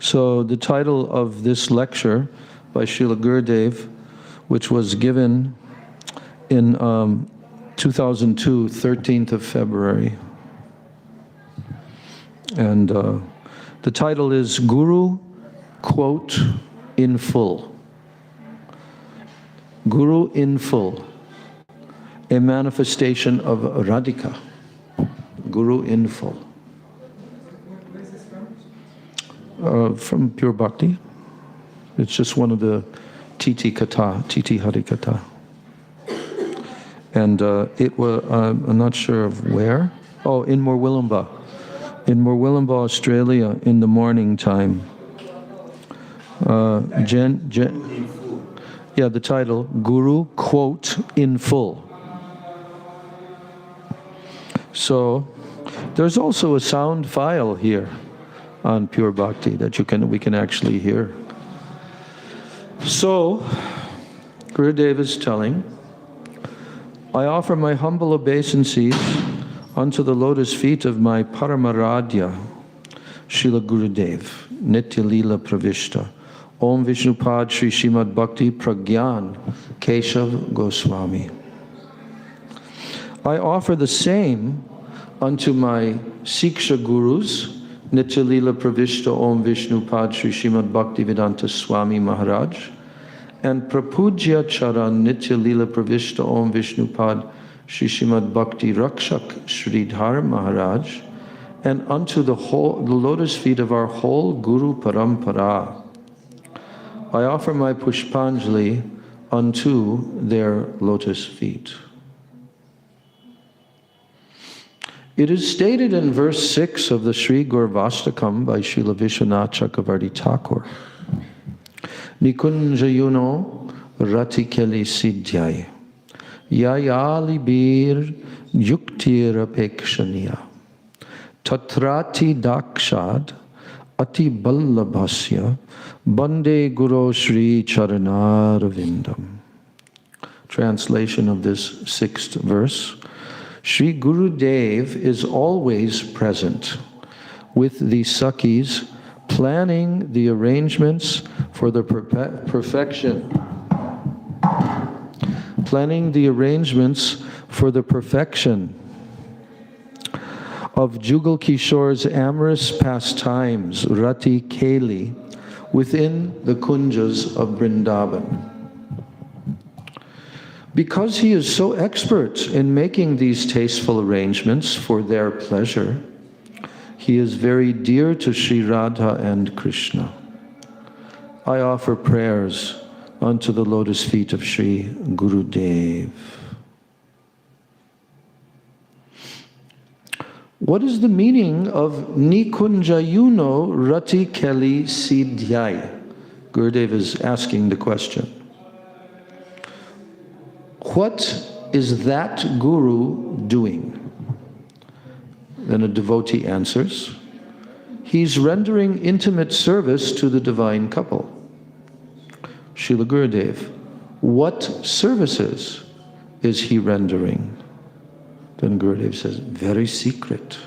So the title of this lecture by Srila Gurudev, which was given in 2002, 13th of February. And the title is Guru, quote, in full. Guru in full, a manifestation of Radhika. Guru in full. Where is this from? From Pure Bhakti. It's just one of the Titi Katha, Titi Hari Katha. And it was, I'm not sure of where. Oh, in Morwillumba. in Morwillumbah, Australia, in the morning time. Yeah, the title, Guru Quote in Full. So, there's also a sound file here on Pure Bhakti that we can actually hear. So, Gurudev is telling, I offer my humble obeisances unto the lotus feet of my Paramaradhya, Srila Gurudev, Nitya Leela Pravishta, Om Vishnupad Sri Srimad Bhakti Pragyan Keshav Goswami. I offer the same unto my Siksha Gurus, Nitya Leela Pravishta Om Vishnupad Sri Srimad Bhakti Vedanta Swami Maharaj, and Prapujya Charan Nitya Leela Pravishta Om Vishnupad Sri Srimad Bhakti Rakshak Sridhar Maharaj, and unto the lotus feet of our whole Guru Parampara. I offer my Pushpanjali unto their lotus feet. It is stated in verse 6 of the Sri Gaurvastakam by Srila Vishwanath Chakravarti Thakur, Nikunjayuno Ratikeli Siddhyai Yayali Bir Yuktir Apekshaniya Tatrati Dakshad Ati Ballabhasya Bande Guru Sri Charanaravindam. Translation of this 6th verse. Sri Gurudev is always present with the Sakhis, planning the arrangements for the perfection of Jugal Kishore's amorous pastimes, Rati Keli, within the kunjas of Vrindavan. Because he is so expert in making these tasteful arrangements for their pleasure, he is very dear to Sri Radha and Krishna. I offer prayers unto the lotus feet of Sri Gurudev. What is the meaning of Nikunjayuno Rati Keli Siddhyai? Gurudev is asking the question. What is that guru doing? Then a devotee answers, he's rendering intimate service to the divine couple. Srila Gurudev, what services is he rendering? Then Gurudev says, very secret.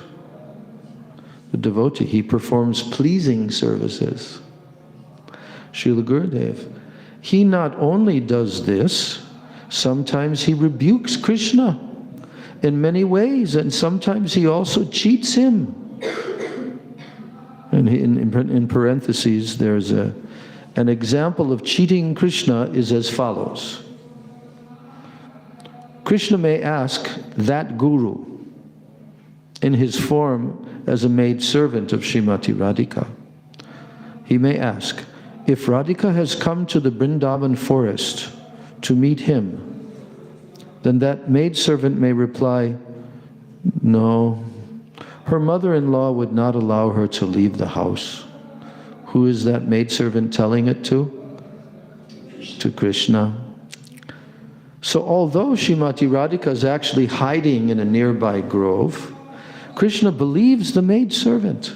The devotee, he performs pleasing services. Srila Gurudev, he not only does this, sometimes he rebukes Krishna in many ways, and sometimes he also cheats him. And in parentheses, there's an example of cheating Krishna is as follows. Krishna may ask that guru in his form as a maid servant of Srimati Radhika. He may ask, if Radhika has come to the Vrindavan forest to meet him, then that maidservant may reply, no, her mother-in-law would not allow her to leave the house. Who is that maidservant telling it to? To Krishna. So although Srimati Radhika is actually hiding in a nearby grove, Krishna believes the maidservant.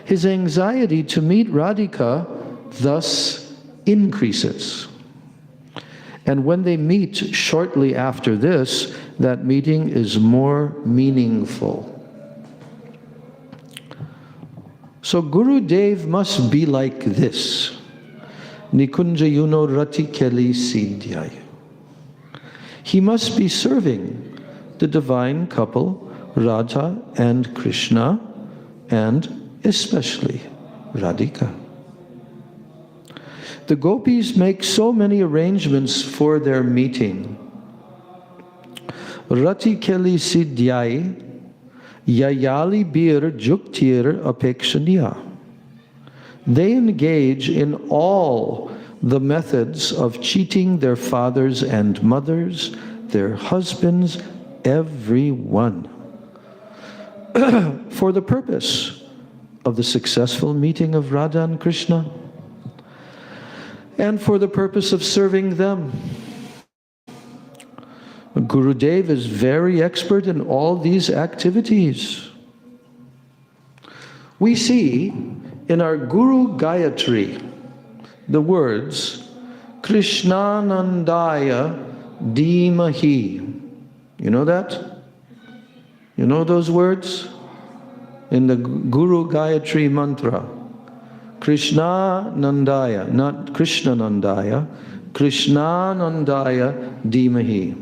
His anxiety to meet Radhika thus increases. And when they meet shortly after this, that meeting is more meaningful. So Gurudev must be like this. Nikunjayuno Rati Keli Siddhyai. He must be serving the divine couple, Radha and Krishna, and especially Radhika. The gopis make so many arrangements for their meeting. Rati Keli Siddhyai Yayali Bir Juktir Apekshaniya. They engage in all the methods of cheating their fathers and mothers, their husbands, everyone. for the purpose of the successful meeting of Radha and Krishna, and for the purpose of serving them. Gurudev is very expert in all these activities. We see in our Guru Gayatri the words Krishnanandaya Dhimahi. You know that? You know those words? In the Guru Gayatri mantra. Krishnanandaya, not Krishnanandaya, Krishnanandaya Dhimahi.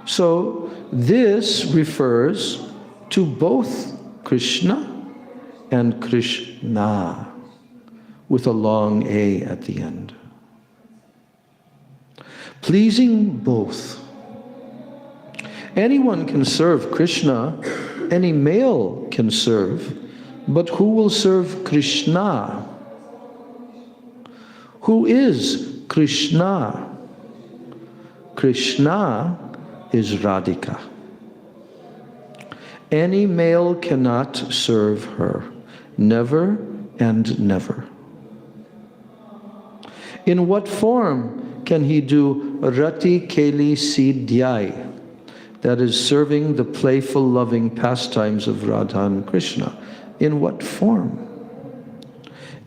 So this refers to both Krishna and Krishna, with a long A at the end. Pleasing both. Anyone can serve Krishna, any male can serve, but who will serve Krishna? Who is Krishna? Krishna is Radhika. Any male cannot serve her. Never and never. In what form can he do Rati Keli Siddhyai? That is serving the playful, loving pastimes of Radha and Krishna. In what form?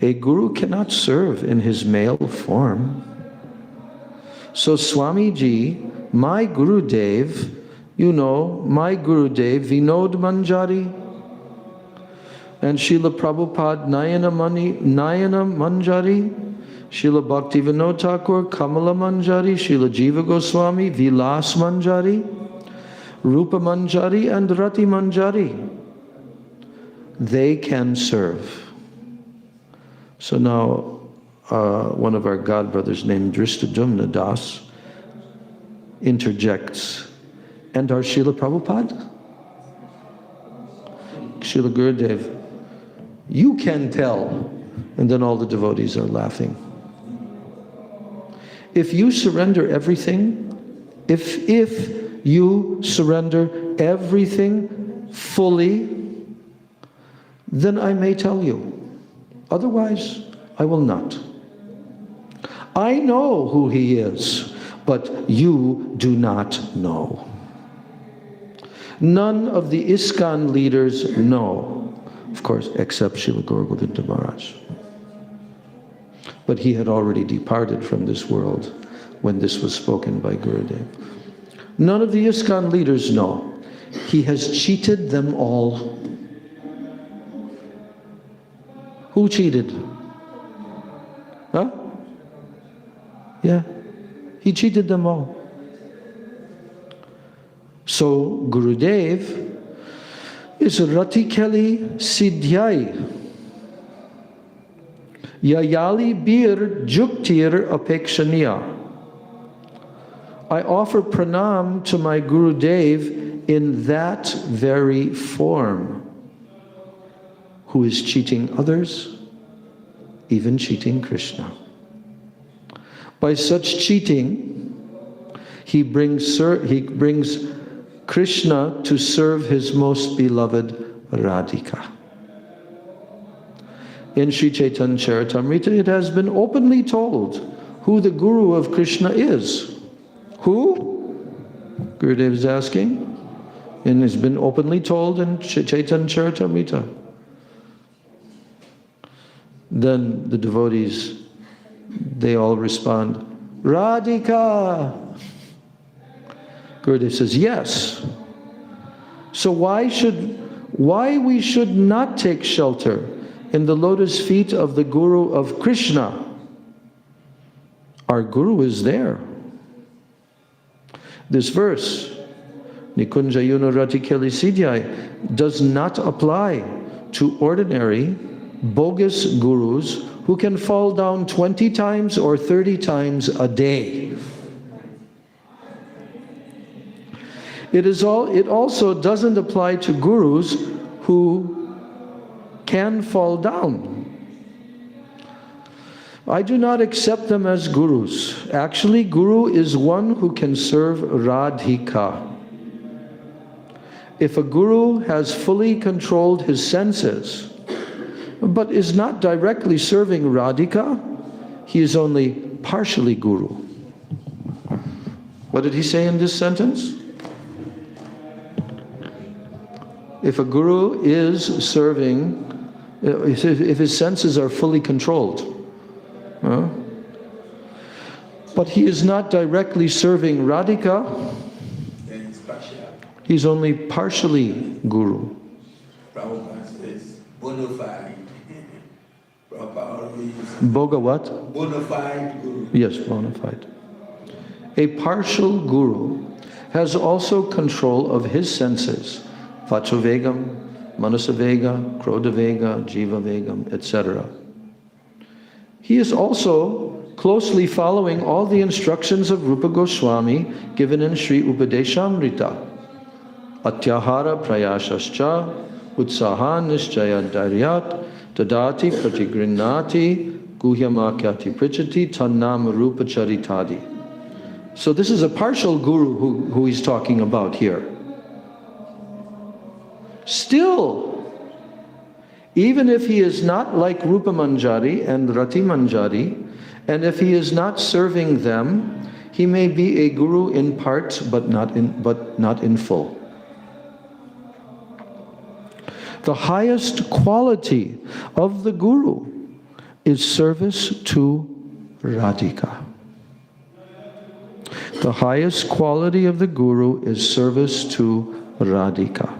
A guru cannot serve in his male form. So Swamiji, my Gurudev, you know, my Gurudev, Vinod Manjari, and Srila Prabhupada Nayana Manjari, Srila Bhaktivinoda Thakur, Kamala Manjari, Srila Jiva Goswami, Vilas Manjari, Rupa Manjari, and Rati Manjari. They can serve. So now, one of our godbrothers named Dristadumna Das interjects, and our Srila Prabhupada? Srila Gurudev, you can tell. And then all the devotees are laughing. If you surrender everything, if you surrender everything fully, then I may tell you. Otherwise, I will not. I know who he is, but you do not know. None of the ISKCON leaders know, of course, except Srila Gaura Govinda Maharaj. But he had already departed from this world when this was spoken by Gurudev. None of the ISKCON leaders know. He has cheated them all. Who cheated? Huh? Yeah. He cheated them all. So Gurudev is Rati Keli Siddhyai. Yayali Bir Juktir Apekshaniya. I offer pranam to my Gurudev in that very form, who is cheating others, even cheating Krishna. By such cheating, he brings Krishna to serve his most beloved Radhika. In Sri Chaitanya Charitamrita, it has been openly told who the Guru of Krishna is. Who? Gurudev is asking. And it's been openly told in Chaitanya Charitamrita. Then the devotees, they all respond, Radhika! Gurudev says, yes. So why we should not take shelter in the lotus feet of the Guru of Krishna? Our Guru is there. This verse, Nikunja Yuna Rati Keli Siddhyai, does not apply to ordinary, bogus gurus who can fall down 20 times or 30 times a day. It also doesn't apply to gurus who can fall down. I do not accept them as gurus. Actually, guru is one who can serve Radhika. If a guru has fully controlled his senses, but is not directly serving Radhika, he is only partially guru. What did he say in this sentence? If a guru is serving, if his senses are fully controlled, but he is not directly serving Radhika, then it's partial. he's only partially guru. Prabhupada says bona fide. Prabhupada always Boga what? bona fide guru. Yes, bona fide. A partial guru has also control of his senses, Vachovegam, Manasavega, Krodavega, Jivavegam, etc. He is also closely following all the instructions of Rupa Goswami given in Sri Upadeshamrita. Atyahara prayashascha, utsaha nishchaya daryat, tadati pratigrinati, guhyamakyati prichati, tannam rupa charitadi. So this is a partial guru who he's talking about here. Still, even if he is not like Rupa Manjari and Rati Manjari, and if he is not serving them, he may be a guru in part, but not in full. The highest quality of the guru is service to Radhika. The highest quality of the guru is service to Radhika.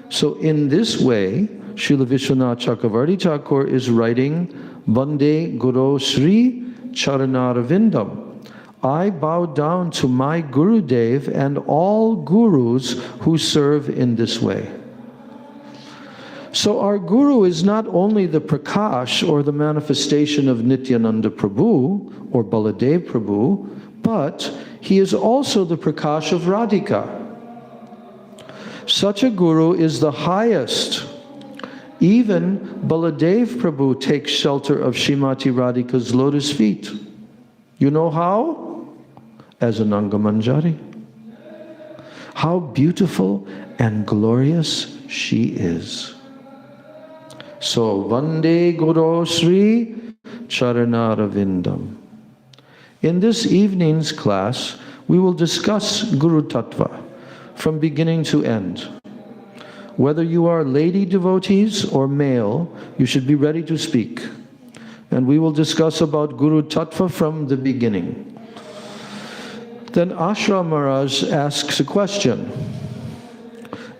So in this way, Srila Vishwanath Chakravarti Thakur is writing Vande Guru Sri Charanaravindam. I bow down to my Gurudev and all gurus who serve in this way. So our Guru is not only the Prakash or the manifestation of Nityananda Prabhu or Baladev Prabhu, but he is also the Prakash of Radhika. Such a Guru is the highest. Even Baladev Prabhu takes shelter of Srimati Radhika's lotus feet. You know how? As an Angamanjari. How beautiful and glorious she is. So, Vande Guru Sri Charanaravindam. In this evening's class, we will discuss Guru Tattva from beginning to end. Whether you are lady devotees or male, you should be ready to speak. And we will discuss about Guru Tattva from the beginning. Then Ashra Maharaj asks a question.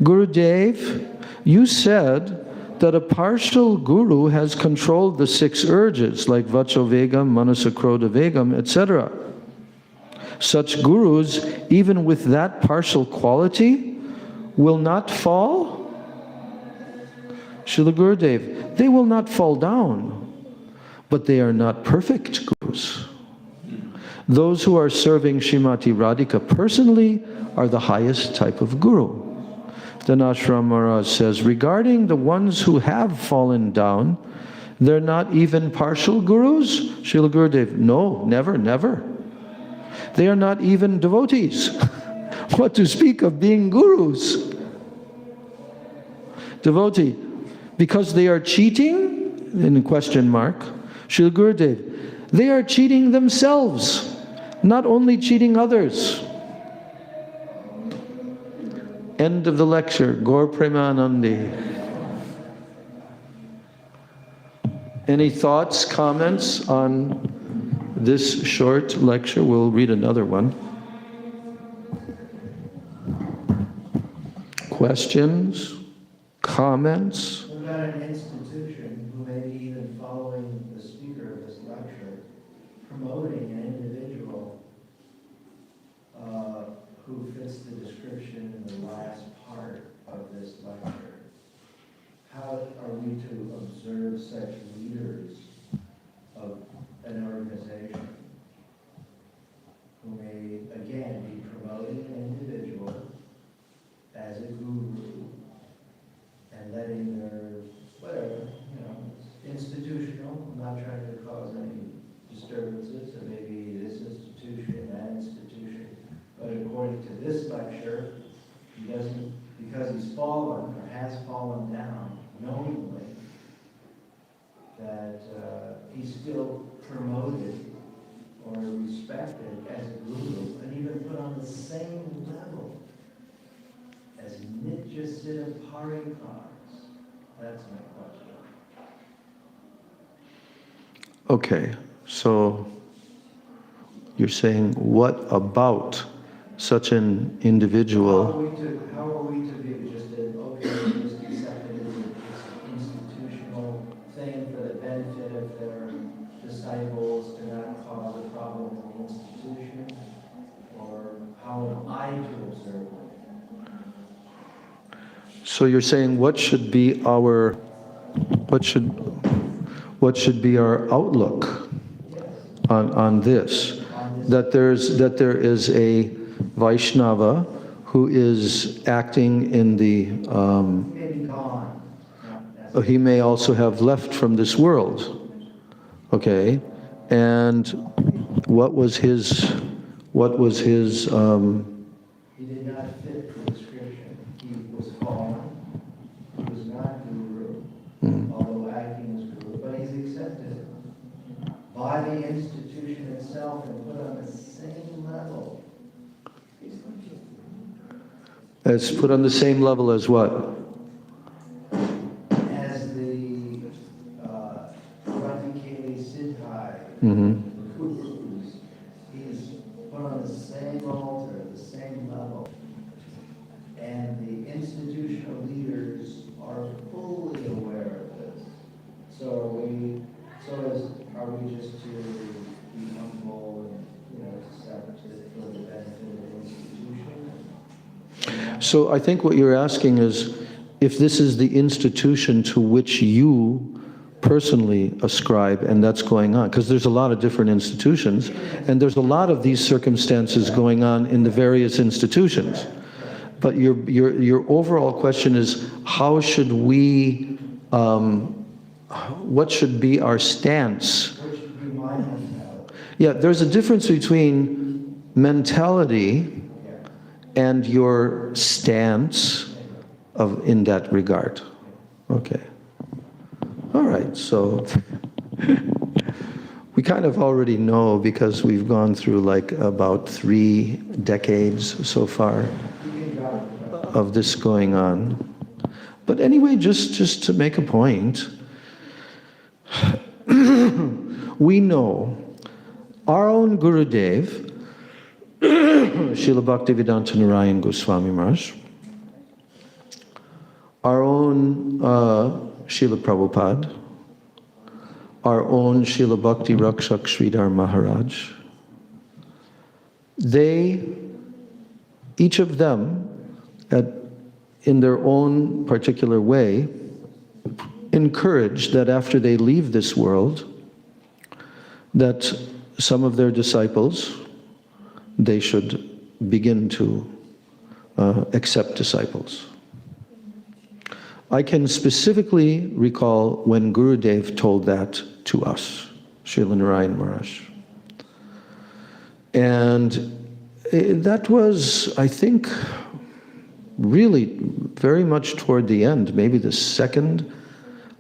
Gurudev, you said that a partial guru has controlled the 6 urges like Vachovegam, Manasakrodavegam, etc. Such gurus, even with that partial quality, will not fall? Srila Gurudev, they will not fall down, but they are not perfect gurus. Those who are serving Srimati Radhika personally are the highest type of guru. Then Ashram Maharaj says, regarding the ones who have fallen down, they're not even partial gurus? Srila Gurudev, no, never, never. They are not even devotees. What to speak of being gurus? Devotee, because they are cheating, in question mark, Srila Gurudev, they are cheating themselves, not only cheating others. End of the lecture. Gaur Premanandi. Any thoughts, comments on this short lecture? We'll read another one. Questions? Comments? What about an institution who may be even following the speaker of this lecture, promoting an individual who fits the description in the last part of this lecture? How are we to observe such leaders of an organization who may, again, be promoting an individual as a guru and letting their, whatever, institutional, I'm not trying to cause any disturbances, or maybe this institution, that institution, but according to this lecture, he doesn't that he's still promoted or respected as a guru and even put on the same level as Nitya Parikars? That's my question. Okay, so you're saying, what about such an individual? How are we to view just an okay, just accept it as an institutional thing for the benefit of their disciples to not cause a problem in the institution? Or how am I to observe it? So you're saying, what should be our outlook on this? That there is a Vaishnava who is acting in the Maybe gone. he may also have left from this world. Okay, and what was his He did not fit the description. He was fallen. He was not guru, although acting as guru, but he's accepted by the institution itself and put on the same level. It's put on the same level as what? As the Radhikali Siddhai gurus, he's put on the same altar, the same level. And the institutional leaders are fully aware of this. So are we just to be humble and, accept it for the benefit of the institution? So I think what you're asking is, if this is the institution to which you personally ascribe, and that's going on, because there's a lot of different institutions, and there's a lot of these circumstances going on in the various institutions. But your overall question is, how should we, what should be our stance? What should be my mentality? Yeah, there's a difference between mentality and your stance in that regard. Okay. All right, so we kind of already know, because we've gone through like about 3 decades so far of this going on. But anyway, just to make a point, we know our own Gurudev, Srila Bhaktivedanta Narayana Goswami Maharaj, our own Srila Prabhupada, our own Srila Bhakti Rakshak Sridhar Maharaj, each of them, in their own particular way, encourage that after they leave this world, that some of their disciples, they should begin to accept disciples. I can specifically recall when Gurudev told that to us, Srila Narayana Maharaj. And that was, I think, really very much toward the end, maybe the second,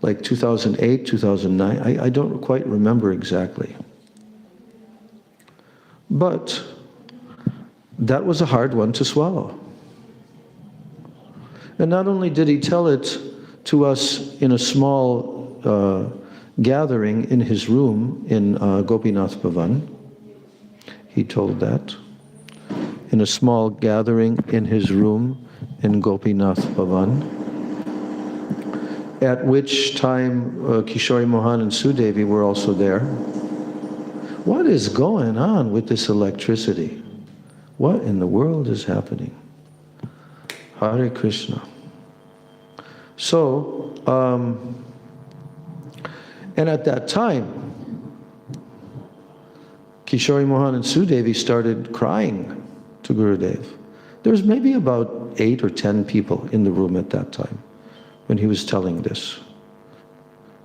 like 2008, 2009, I don't quite remember exactly. But that was a hard one to swallow. And not only did he tell it to us in a small gathering in his room in Gopinath Bhavan, he told that, in a small gathering in his room in Gopinath Bhavan, at which time Kishori Mohan and Sudevi were also there. What is going on with this electricity? What in the world is happening? Hare Krishna. So, and at that time, Kishori Mohan and Sudevi started crying to Gurudev. There was maybe about 8 or 10 people in the room at that time when he was telling this.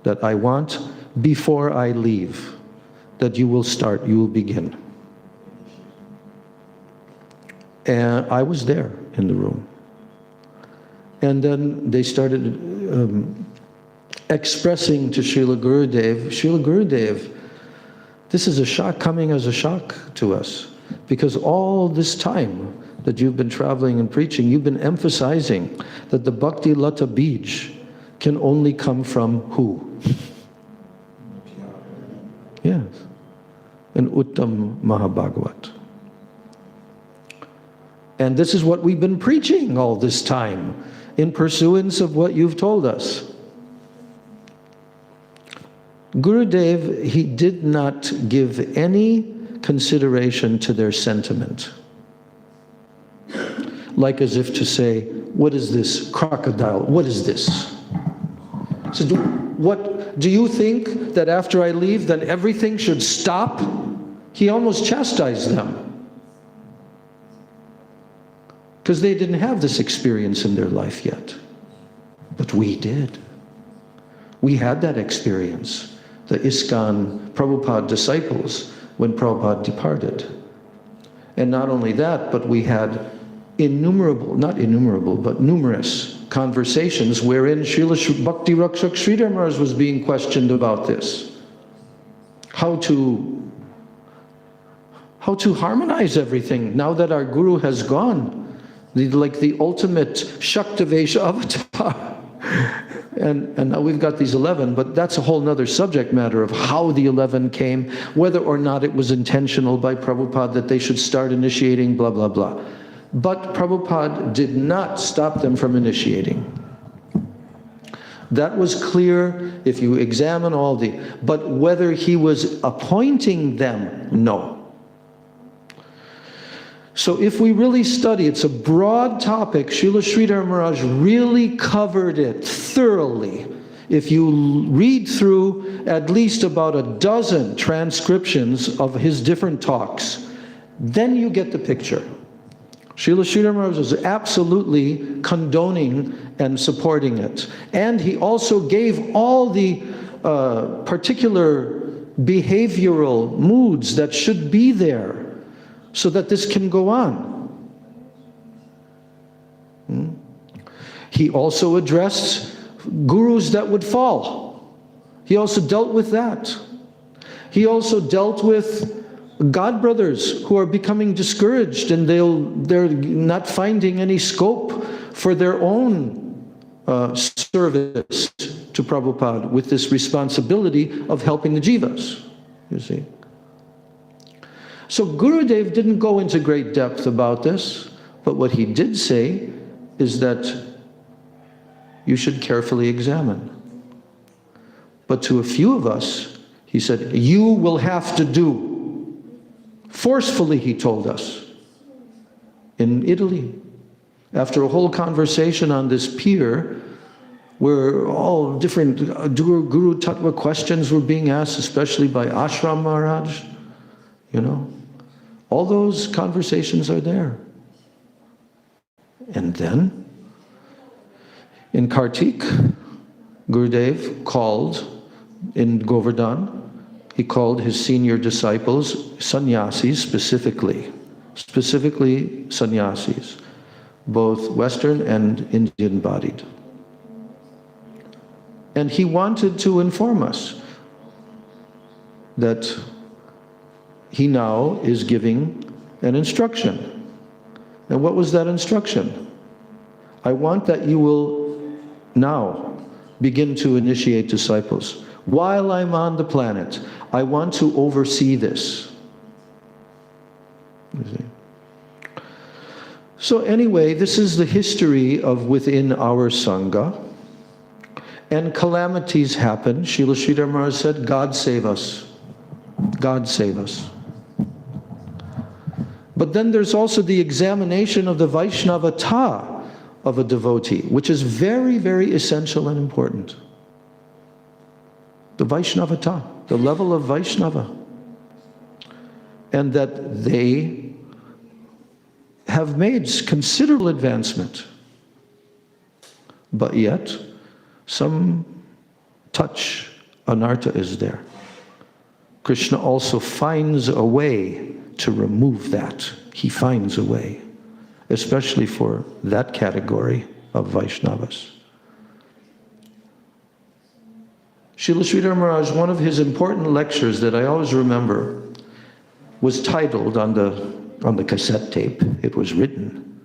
That I want, before I leave, that you will begin. And I was there in the room. And then they started expressing to Srila Gurudev, this is a shock coming as a shock to us, because all this time that you've been traveling and preaching, you've been emphasizing that the Bhakti Lata Bij can only come from who? Yes, an Uttam Mahabhagavat. And this is what we've been preaching all this time, in pursuance of what you've told us. Gurudev, he did not give any consideration to their sentiment. Like as if to say, what is this crocodile? What is this? So do you think that after I leave, then everything should stop? He almost chastised them, because they didn't have this experience in their life yet. But we did. We had that experience. The ISKCON Prabhupada disciples, when Prabhupada departed. And not only that, but we had numerous conversations wherein Srila Bhakti Rakshak Sridhar Maharaj was being questioned about this. How to harmonize everything now that our Guru has gone. Like the ultimate Shaktavesha avatar. And now we've got these 11, but that's a whole nother subject matter of how the 11 came, whether or not it was intentional by Prabhupada that they should start initiating, blah, blah, blah. But Prabhupada did not stop them from initiating. That was clear if you examine all the... But whether he was appointing them, no. So if we really study, it's a broad topic. Srila Sridhar Maharaj really covered it thoroughly. If you read through at least about a dozen transcriptions of his different talks, then you get the picture. Srila Sridhar Maharaj was absolutely condoning and supporting it. And he also gave all the particular behavioral moods that should be there, so that this can go on. He also addressed gurus that would fall. He also dealt with that. He also dealt with God brothers who are becoming discouraged and they're not finding any scope for their own service to Prabhupada with this responsibility of helping the jivas, you see. So Gurudev didn't go into great depth about this, but what he did say is that you should carefully examine. But to a few of us, he said, you will have to do. Forcefully, he told us. In Italy, after a whole conversation on this pier, where all different Guru Tattva questions were being asked, especially by Ashram Maharaj, you know. All those conversations are there. And then, in Kartik, Gurudev called, in Govardhan, he called his senior disciples, sannyasis specifically sannyasis, both Western and Indian bodied. And he wanted to inform us that he now is giving an instruction. And what was that instruction? I want that you will now begin to initiate disciples. While I'm on the planet, I want to oversee this. You see? So anyway, this is the history of within our Sangha. And calamities happen. Srila Sridhar Maharaj said, God save us. God save us. But then there's also the examination of the Vaishnavata of a devotee, which is very, very essential and important. The Vaishnavata, the level of Vaishnava. And that they have made considerable advancement. But yet, some touch anartha is there. Krishna also finds a way to remove that. He finds a way, especially for that category of Vaishnavas. Srila Sridhar Maharaj, one of his important lectures that I always remember, was titled on the cassette tape, it was written,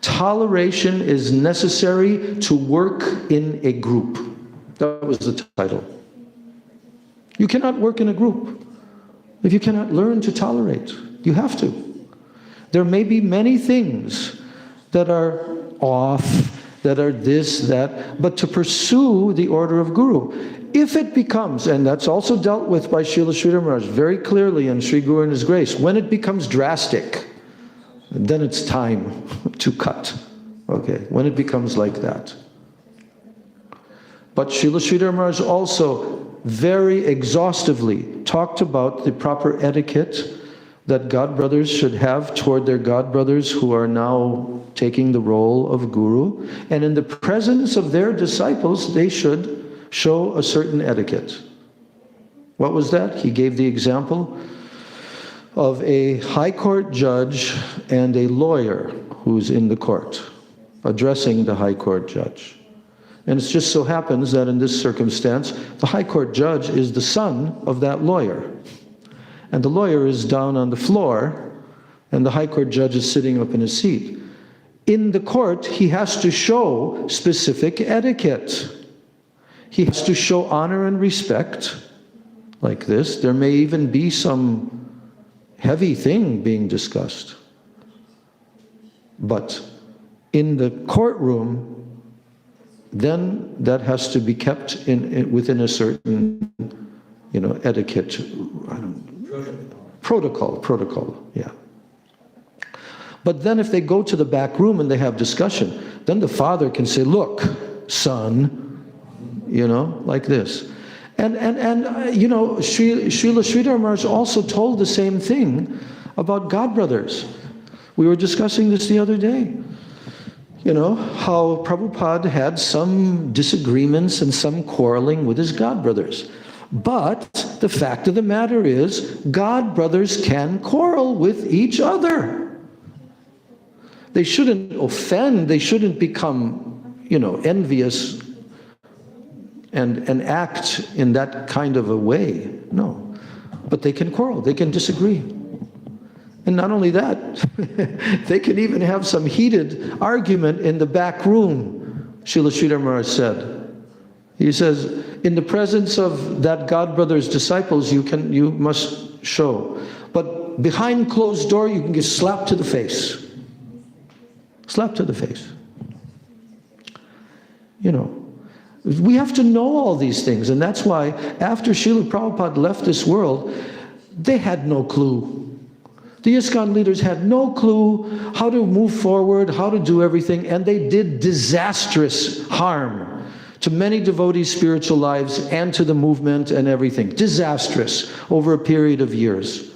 "Toleration is necessary to work in a group." That was the title. You cannot work in a group if you cannot learn to tolerate. You have to. There may be many things that are off, that are this, that, but to pursue the order of Guru. If it becomes, and that's also dealt with by Srila Sridhar Maharaj very clearly in Sri Guru and His Grace, when it becomes drastic, then it's time to cut. Okay, when it becomes like that. But Srila Sridhar Maharaj also very exhaustively talked about the proper etiquette that God brothers should have toward their God brothers who are now taking the role of Guru. And in the presence of their disciples, they should show a certain etiquette. What was that? He gave the example of a high court judge and a lawyer who's in the court, addressing the high court judge. And it just so happens that in this circumstance, the high court judge is the son of that lawyer. And the lawyer is down on the floor, and the high court judge is sitting up in his seat. In the court, he has to show specific etiquette. He has to show honor and respect, like this. There may even be some heavy thing being discussed. But in the courtroom, then that has to be kept within a certain, etiquette, protocol, yeah. But then if they go to the back room and they have discussion, then the father can say, "Look, son," like this. And Srila Sridhar Maharaj also told the same thing about God brothers. We were discussing this the other day. How Prabhupada had some disagreements and some quarreling with his God brothers. But the fact of the matter is, God brothers can quarrel with each other. They shouldn't offend, they shouldn't become, envious and act in that kind of a way. No. But they can quarrel, they can disagree. And not only that, they can even have some heated argument in the back room, Srila Sridhar Maharaj said. He says, in the presence of that God brother's disciples, you must show. But behind closed door, you can get slapped to the face. Slap to the face. We have to know all these things, and that's why after Srila Prabhupada left this world, they had no clue. The ISKCON leaders had no clue how to move forward, how to do everything, and they did disastrous harm to many devotees' spiritual lives and to the movement and everything. Disastrous over a period of years.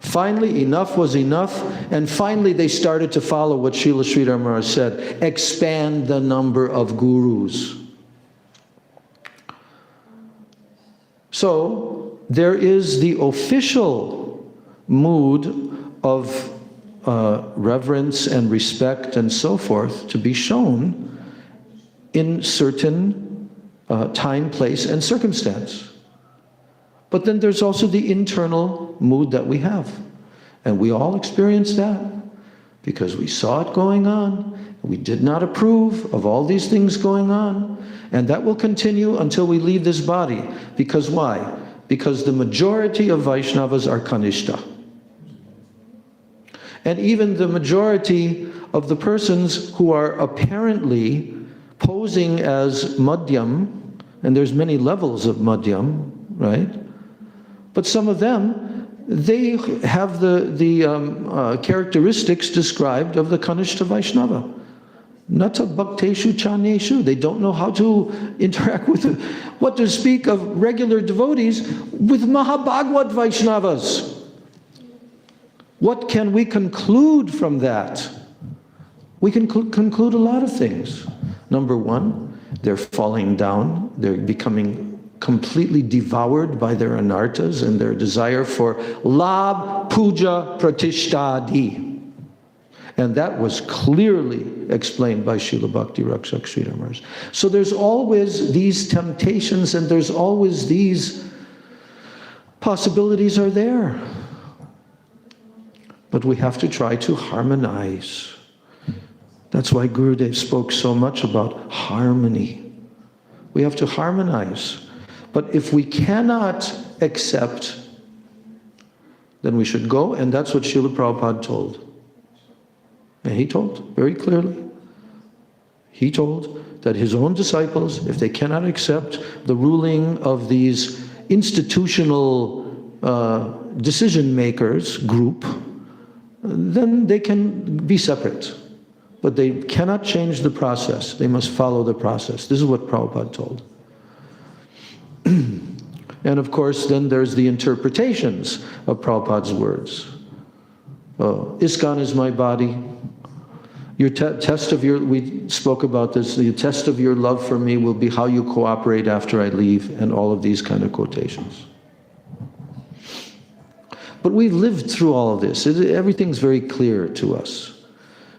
Finally, enough was enough, and finally they started to follow what Srila Sridhar Maharaj said, expand the number of gurus. So, there is the official mood of reverence and respect and so forth to be shown in certain time, place, and circumstance. But then there's also the internal mood that we have. And we all experience that because we saw it going on. We did not approve of all these things going on. And that will continue until we leave this body. Because why? Because the majority of Vaishnavas are Kanishta. And even the majority of the persons who are apparently posing as Madhyam, and there's many levels of Madhyam, right? But some of them, they have the characteristics described of the Kanishta Vaishnava. Nata bhakteshu chaneshu. They don't know how to interact with it. What to speak of regular devotees with Mahabhagavad Vaishnavas. What can we conclude from that? We can conclude a lot of things. Number one, they're falling down. They're becoming completely devoured by their anartas and their desire for labh, puja, pratishtha, adi. And that was clearly explained by Srila Bhakti Rakshak Sridhar Maharaj. So there's always these temptations and there's always these possibilities are there. But we have to try to harmonize. That's why Gurudev spoke so much about harmony. We have to harmonize. But if we cannot accept, then we should go, and that's what Srila Prabhupada told. And he told very clearly. He told that his own disciples, if they cannot accept the ruling of these institutional decision makers group, then they can be separate. But they cannot change the process. They must follow the process. This is what Prabhupada told. And of course, then there's the interpretations of Prabhupada's words. ISKCON is my body. Your test of your, we spoke about this, the test of your love for me will be how you cooperate after I leave, and all of these kind of quotations. But we've lived through all of this. Everything's very clear to us.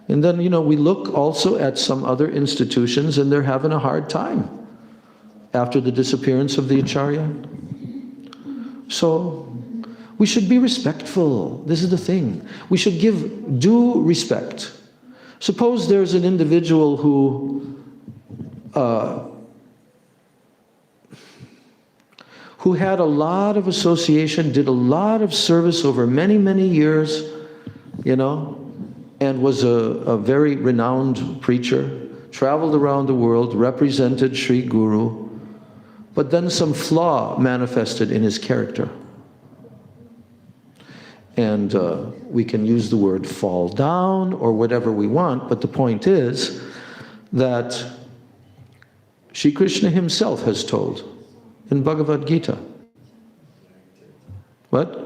And then, we look also at some other institutions and they're having a hard time after the disappearance of the Acharya. So, we should be respectful. This is the thing. We should give due respect. Suppose there's an individual who had a lot of association, did a lot of service over many, many years, and was a very renowned preacher, traveled around the world, represented Sri Guru, but then some flaw manifested in his character. And we can use the word fall down or whatever we want, but the point is that Shri Krishna himself has told in Bhagavad Gita. What?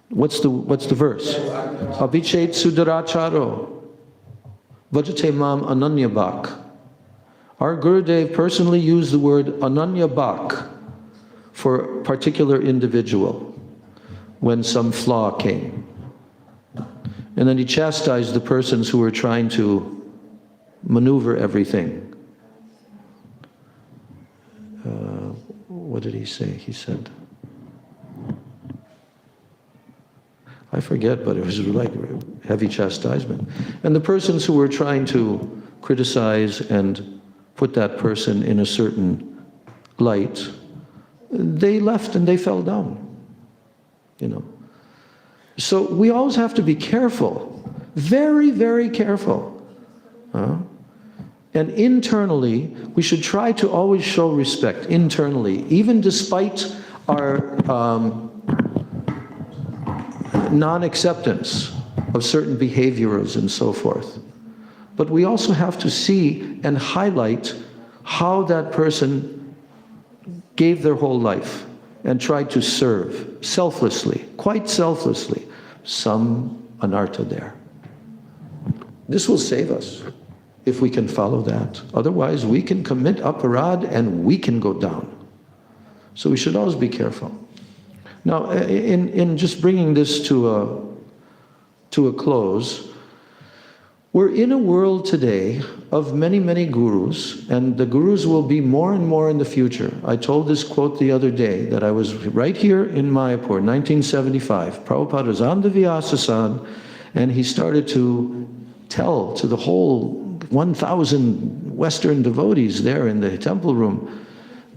What's the verse? Abhichet sudaracharo vajate mam ananyabhak. Our Gurudev personally used the word ananyabhak for a particular individual when some flaw came. And then he chastised the persons who were trying to maneuver everything. What did he say? He said, I forget, but it was like heavy chastisement. And the persons who were trying to criticize and put that person in a certain light, they left and they fell down. So we always have to be careful, very, very careful. And internally, we should try to always show respect internally, even despite our non-acceptance of certain behaviors and so forth. But we also have to see and highlight how that person gave their whole life and tried to serve selflessly, quite selflessly. Some anartha there. This will save us if we can follow that. Otherwise, we can commit aparadh and we can go down. So we should always be careful. Now, in just bringing this to a close, we're in a world today of many, many gurus, and the gurus will be more and more in the future. I told this quote the other day that I was right here in Mayapur, 1975. Prabhupada was on the Vyasasana, and he started to tell to the whole 1,000 Western devotees there in the temple room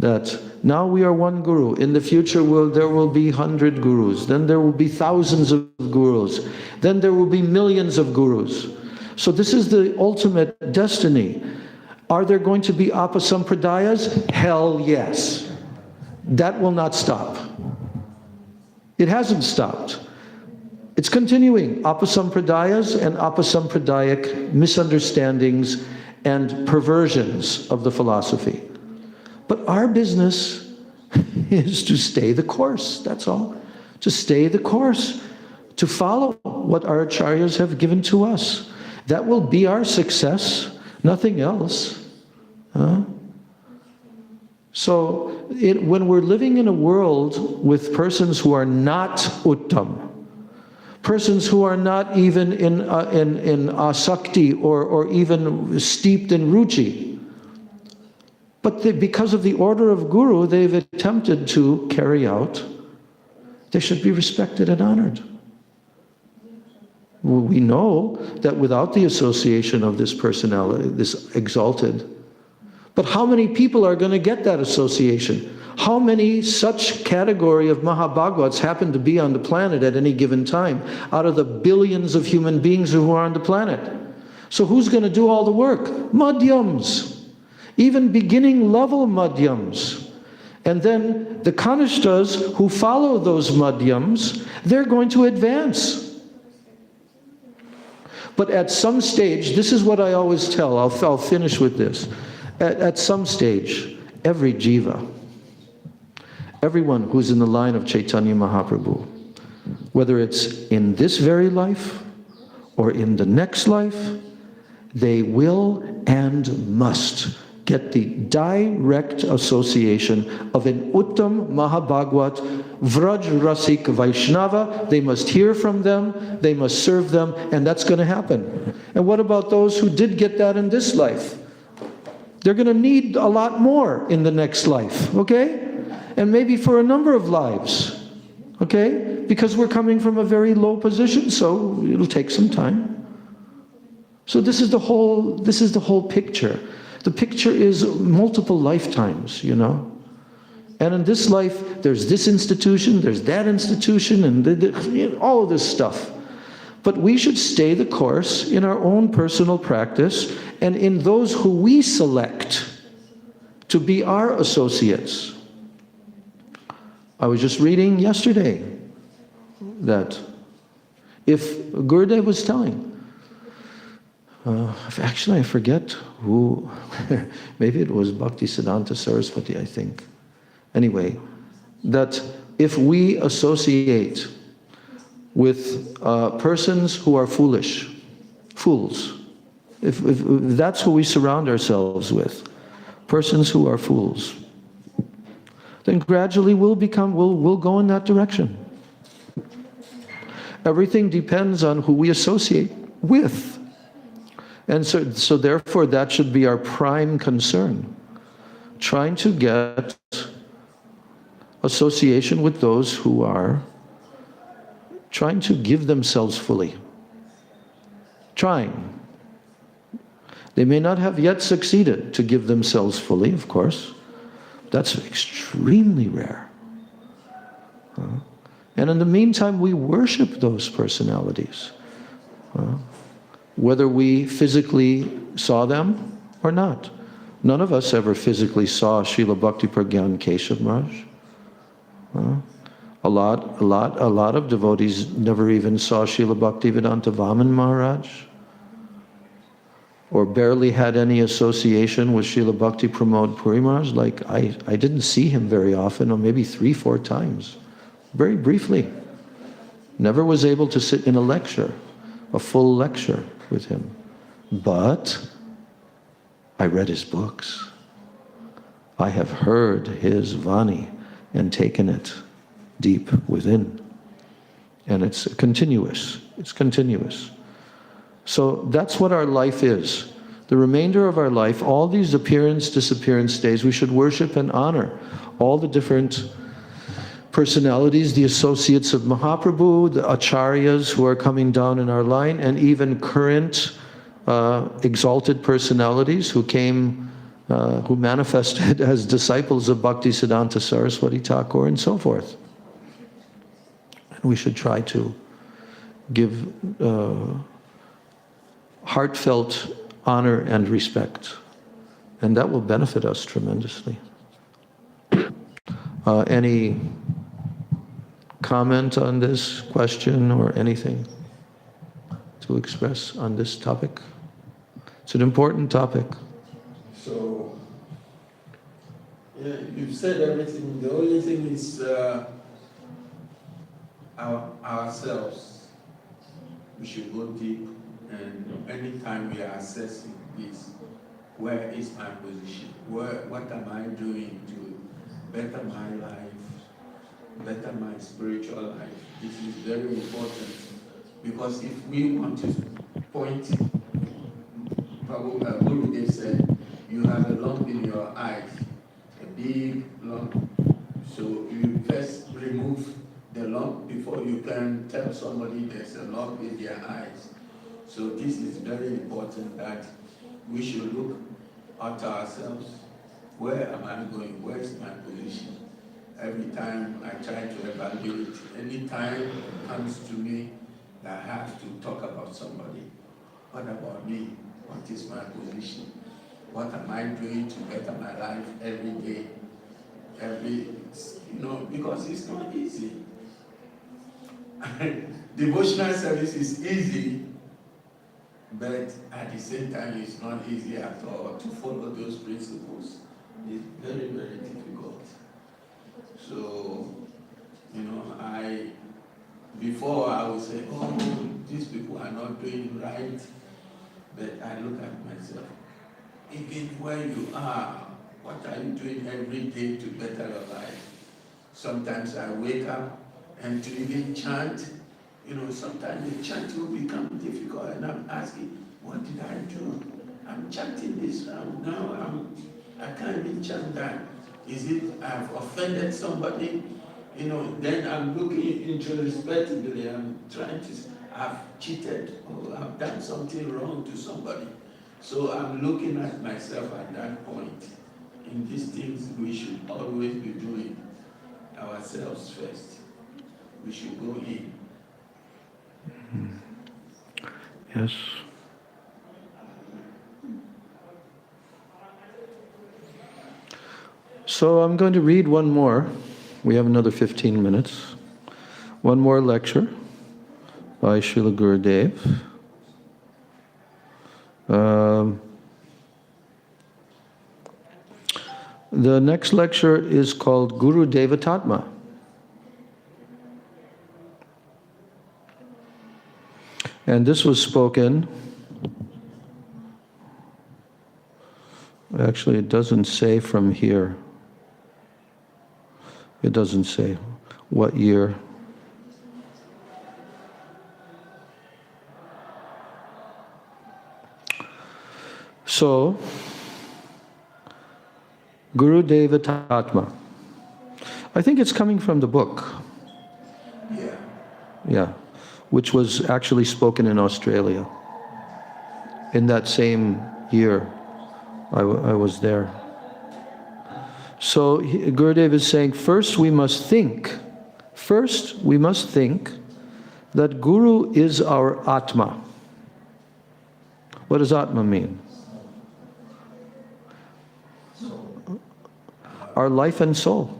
that now we are one guru. In the future there will be 100 gurus. Then there will be thousands of gurus. Then there will be millions of gurus. So this is the ultimate destiny. Are there going to be apasampradayas? Hell yes. That will not stop. It hasn't stopped. It's continuing. Apasampradayas and apasampradayic misunderstandings and perversions of the philosophy. But our business is to stay the course, that's all. To stay the course, to follow what our acharyas have given to us. That will be our success, nothing else. So when we're living in a world with persons who are not uttam, persons who are not even in asakti or even steeped in ruchi. But because of the order of Guru, they've attempted to carry out. They should be respected and honored. We know that without the association of this personality, this exalted, but how many people are going to get that association? How many such category of Mahabhagavats happen to be on the planet at any given time out of the billions of human beings who are on the planet? So who's going to do all the work? Madhyams. Even beginning level madhyams. And then the kanishtas who follow those madhyams, they're going to advance. But at some stage, this is what I always tell, I'll finish with this. At some stage, every jiva, everyone who's in the line of Chaitanya Mahaprabhu, whether it's in this very life or in the next life, they will and must get the direct association of an Uttam Mahabhagavat, Vraj Rasik Vaishnava. They must hear from them, they must serve them, and that's going to happen. And what about those who did get that in this life? They're going to need a lot more in the next life, okay? And maybe for a number of lives, okay? Because we're coming from a very low position, so it'll take some time. So this is the whole picture. The picture is multiple lifetimes, you know. And in this life, there's this institution, there's that institution, and all of this stuff. But we should stay the course in our own personal practice and in those who we select to be our associates. I was just reading yesterday that if Gurudev was telling, actually I forget who, maybe it was Bhaktisiddhanta Saraswati, I think. Anyway, that if we associate with persons who are foolish, fools, if that's who we surround ourselves with, persons who are fools, then gradually we'll go in that direction. Everything depends on who we associate with. And so therefore that should be our prime concern. Trying to get association with those who are trying to give themselves fully. Trying. They may not have yet succeeded to give themselves fully, of course. That's extremely rare. And in the meantime, we worship those personalities. Whether we physically saw them or not. None of us ever physically saw Srila Bhakti Pragyan Keshav Maharaj. A lot of devotees never even saw Srila Bhaktivedanta Vaman Maharaj, or barely had any association with Srila Bhakti Pramod Puri Maharaj. Like I didn't see him very often, or maybe 3-4 times, very briefly. Never was able to sit in a lecture, a full lecture with him. But I read his books. I have heard his Vani and taken it deep within. And it's continuous. It's continuous. So that's what our life is. The remainder of our life, all these appearance, disappearance days, we should worship and honor all the different personalities, the associates of Mahaprabhu, the acharyas who are coming down in our line, and even current exalted personalities who came, who manifested as disciples of Bhaktisiddhanta Saraswati Thakur and so forth. And we should try to give heartfelt honor and respect, and that will benefit us tremendously. Any comment on this question or anything to express on this topic? It's an important topic. So, yeah, you've said everything. The only thing is ourselves. We should go deep, and anytime we are assessing this, where is my position? What am I doing to better my life, better my spiritual life? This is very important. Because if we want to point, Gurudev said, you have a lump in your eyes, a big lump. So you first remove the lump before you can tell somebody there's a lump in their eyes. So this is very important that we should look at ourselves. Where am I going? Where is my position? Every time I try to evaluate, any time it comes to me that I have to talk about somebody. What about me? What is my position? What am I doing to better my life every day? Because it's not easy. Devotional service is easy, but at the same time, it's not easy at all to follow those principles. It's very, very difficult. So, before I would say, oh, these people are not doing right, but I look at myself. Even where you are, what are you doing every day to better your life? Sometimes I wake up and to even chant, sometimes the chant will become difficult and I'm asking, what did I do? I'm chanting this now, I can't even chant that. Is it I've offended somebody? Then I'm looking introspectively, I'm trying to, I've cheated or I've done something wrong to somebody. So I'm looking at myself at that point. In these things, we should always be doing ourselves first. We should go in. Yes. So I'm going to read one more. We have another 15 minutes. One more lecture by Srila Gurudev. The next lecture is called Guru Devatatma. And this was spoken, actually it doesn't say from here. It doesn't say what year. So, Guru Devatatma. I think it's coming from the book. Yeah. Yeah, which was actually spoken in Australia. In that same year, I was there. So Gurudev is saying, first we must think that Guru is our Atma. What does Atma mean? Our life and soul.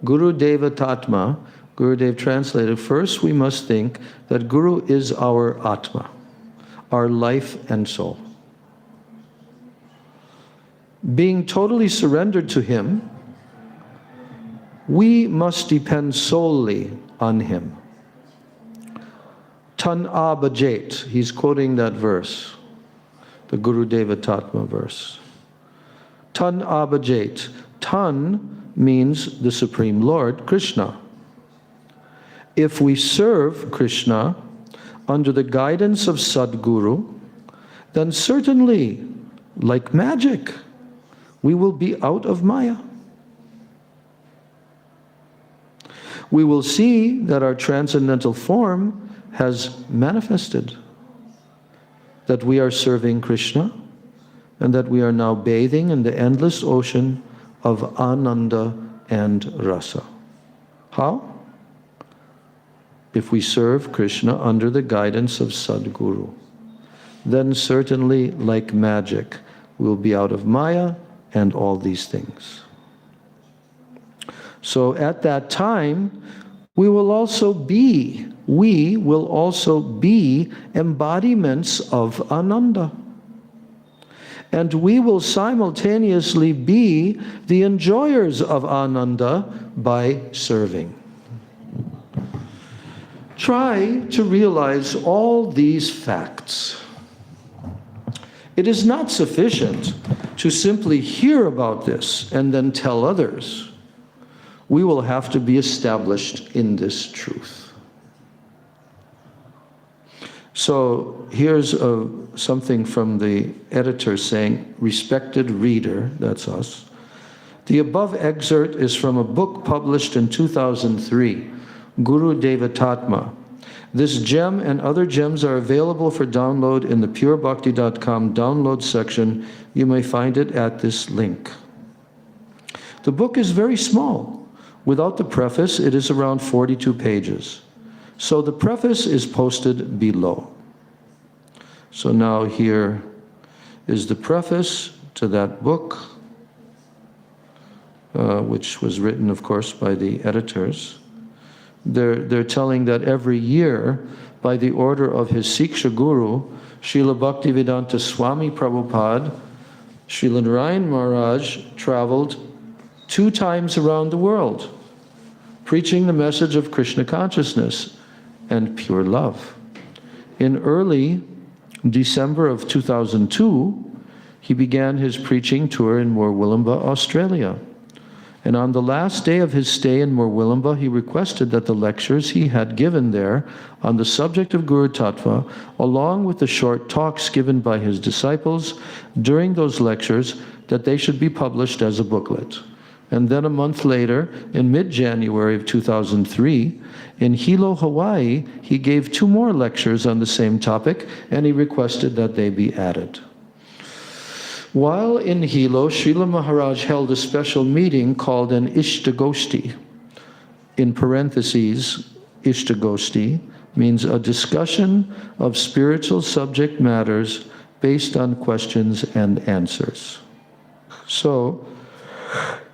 Guru Devatatma, Gurudev translated, first we must think that Guru is our Atma, our life and soul. Being totally surrendered to Him, we must depend solely on Him. Tan abhajat, he's quoting that verse, the Guru Devatatma verse. Tan abhajat. Tan means the Supreme Lord, Krishna. If we serve Krishna under the guidance of Sadguru, then certainly, like magic, we will be out of Maya. We will see that our transcendental form has manifested, that we are serving Krishna, and that we are now bathing in the endless ocean of Ananda and Rasa. How? If we serve Krishna under the guidance of Sadguru, then certainly, like magic, we'll be out of Maya and all these things. So at that time, we will also be embodiments of Ananda. And we will simultaneously be the enjoyers of Ananda by serving. Try to realize all these facts. It is not sufficient to simply hear about this and then tell others. We will have to be established in this truth. So here's something from the editor saying, "Respected reader," that's us, "the above excerpt is from a book published in 2003, Guru Devatatma. This gem and other gems are available for download in the purebhakti.com download section. You may find it at this link." The book is very small. Without the preface, it is around 42 pages. So the preface is posted below. So now here is the preface to that book, which was written, of course, by the editors. They're telling that every year, by the order of his Siksha Guru, Srila Bhaktivedanta Swami Prabhupada, Srila Narayana Maharaj traveled 2 times around the world, preaching the message of Krishna consciousness and pure love. In early December of 2002, he began his preaching tour in Murwillumbah, Australia. And on the last day of his stay in Murwillumbah, he requested that the lectures he had given there on the subject of Guru Tattva, along with the short talks given by his disciples during those lectures, that they should be published as a booklet. And then a month later, in mid-January of 2003, in Hilo, Hawaii, he gave 2 more lectures on the same topic, and he requested that they be added. While in Hilo, Srila Maharaj held a special meeting called an Ishtagoshti. In parentheses, Ishtagoshti means a discussion of spiritual subject matters based on questions and answers. So,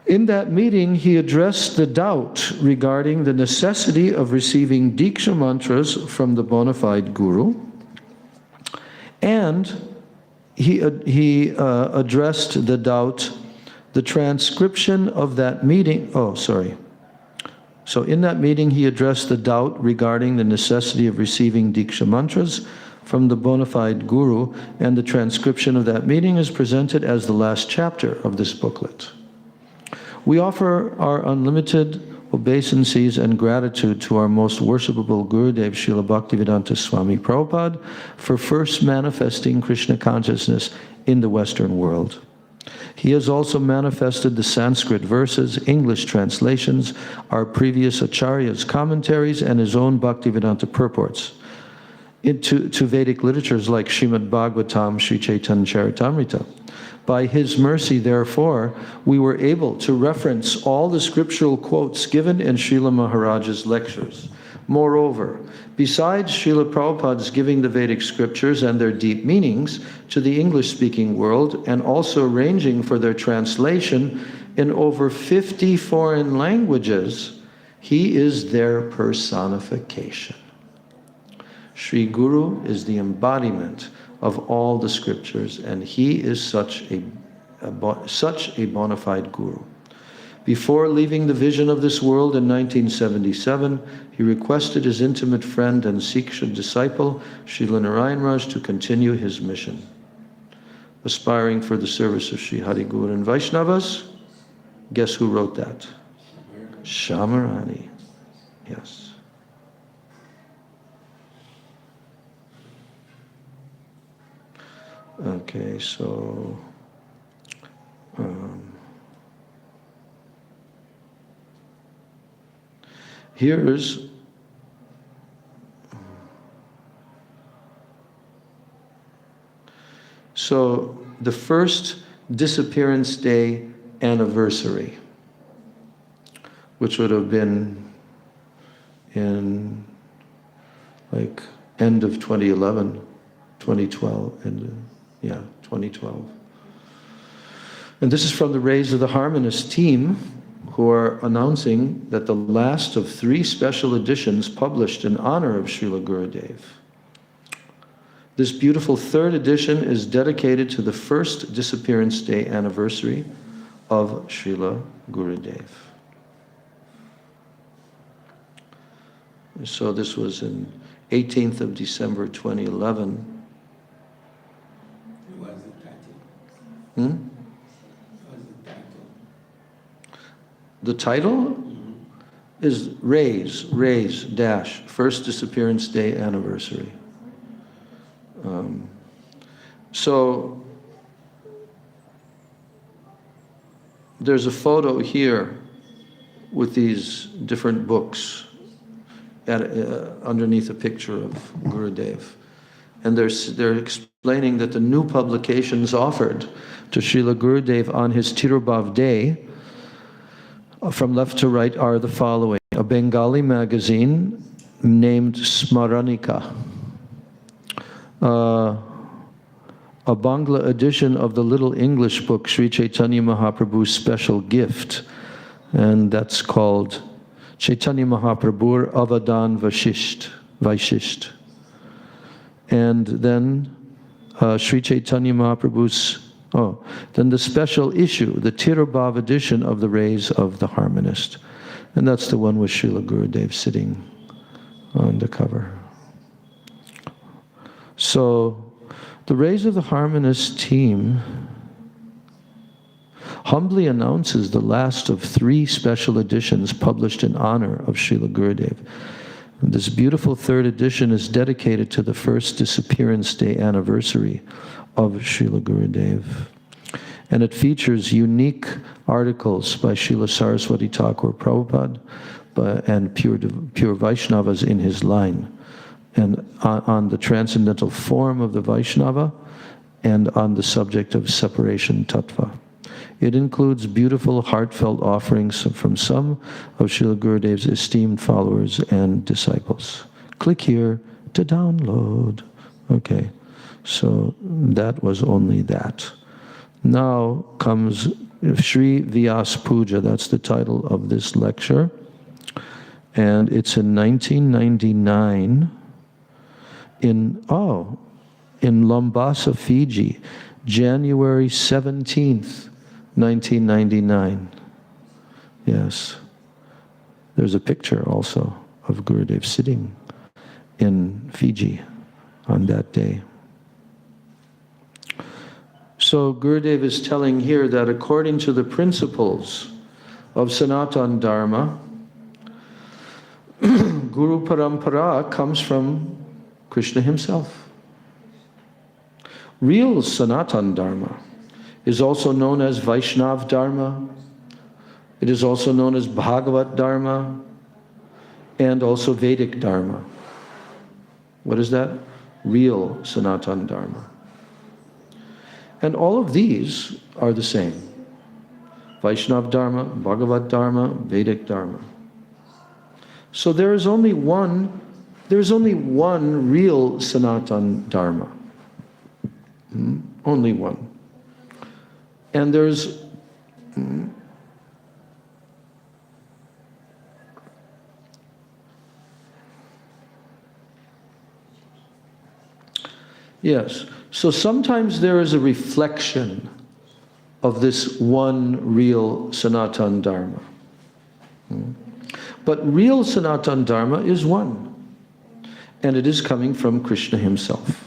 in that meeting, he addressed the doubt regarding the necessity of receiving Diksha mantras from the bona fide Guru, and he addressed the doubt, the transcription of that meeting, So in that meeting, he addressed the doubt regarding the necessity of receiving Diksha mantras from the bona fide Guru, and the transcription of that meeting is presented as the last chapter of this booklet. We offer our unlimited obeisances and gratitude to our most worshipable Gurudev, Srila Bhaktivedanta Swami Prabhupada, for first manifesting Krishna consciousness in the Western world. He has also manifested the Sanskrit verses, English translations, our previous Acharya's commentaries, and his own Bhaktivedanta purports into Vedic literatures like Srimad Bhagavatam, Sri Chaitanya Charitamrita. By his mercy, therefore, we were able to reference all the scriptural quotes given in Srila Maharaj's lectures. Moreover, besides Srila Prabhupada's giving the Vedic scriptures and their deep meanings to the English-speaking world, and also arranging for their translation in over 50 foreign languages, he is their personification. Sri Guru is the embodiment of all the scriptures, and he is such a bona fide Guru. Before leaving the vision of this world in 1977, he requested his intimate friend and Siksha disciple, Srila Narayana Maharaj, to continue his mission. Aspiring for the service of Sri Hari Guru and Vaishnavas, guess who wrote that? Shamarani. Yes. Okay, so here's the first disappearance day anniversary, which would have been in like end of 2011, 2012, and 2012. And this is from the Rays of the Harmonist team, who are announcing that the last of 3 special editions published in honor of Srila Gurudev. This beautiful 3rd edition is dedicated to the first disappearance day anniversary of Srila Gurudev. So this was in 18th of December 2011. The title is Rays, first disappearance day anniversary. So there's a photo here with these different books underneath a picture of Gurudev. And they're explaining that the new publications offered to Srila Gurudev on his Tirubhav day, from left to right, are the following. A Bengali magazine named Smaranika. A Bangla edition of the little English book, Sri Chaitanya Mahaprabhu's Special Gift, and that's called Chaitanya Mahaprabhu Avadan Vaishisht. And then Sri Chaitanya Mahaprabhu's, then the special issue, the Tirubhav edition of the Rays of the Harmonist. And that's the one with Srila Gurudev sitting on the cover. So, the Rays of the Harmonist team humbly announces the last of 3 special editions published in honor of Srila Gurudev. And this beautiful 3rd edition is dedicated to the first disappearance day anniversary of Srila Gurudev. And it features unique articles by Srila Saraswati Thakur Prabhupada and pure Vaishnavas in his line, and on the transcendental form of the Vaishnava, and on the subject of separation tattva. It includes beautiful, heartfelt offerings from some of Srila Gurudev's esteemed followers and disciples. Click here to download. Okay, so that was only that. Now comes Sri Vyas Puja, that's the title of this lecture. And it's in 1999 in Lombasa, Fiji, January 17th, 1999. Yes. There's a picture also of Gurudev sitting in Fiji on that day. So Gurudev is telling here that according to the principles of Sanatana Dharma, Guru Parampara comes from Krishna himself. Real Sanatana Dharma is also known as Vaishnav Dharma. It is also known as Bhagavat Dharma and also Vedic Dharma. What is that? Real Sanatana Dharma. And all of these are the same. Vaishnav Dharma, Bhagavat Dharma, Vedic Dharma. So there is only one real Sanatana Dharma. Only one. And there's yes. So sometimes there is a reflection of this one real Sanatana Dharma. But real Sanatana Dharma is one. And it is coming from Krishna himself.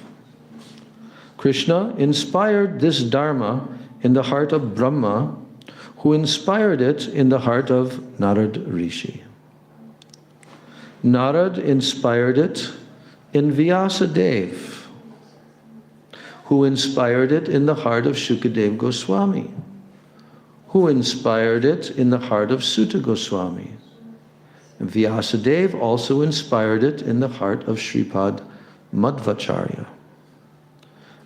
Krishna inspired this Dharma in the heart of Brahma, who inspired it in the heart of Narad Rishi. Narad inspired it in Vyasadeva, who inspired it in the heart of Shukadev Goswami, who inspired it in the heart of Sutta Goswami. And Vyasadeva also inspired it in the heart of Sripad Madhvacharya.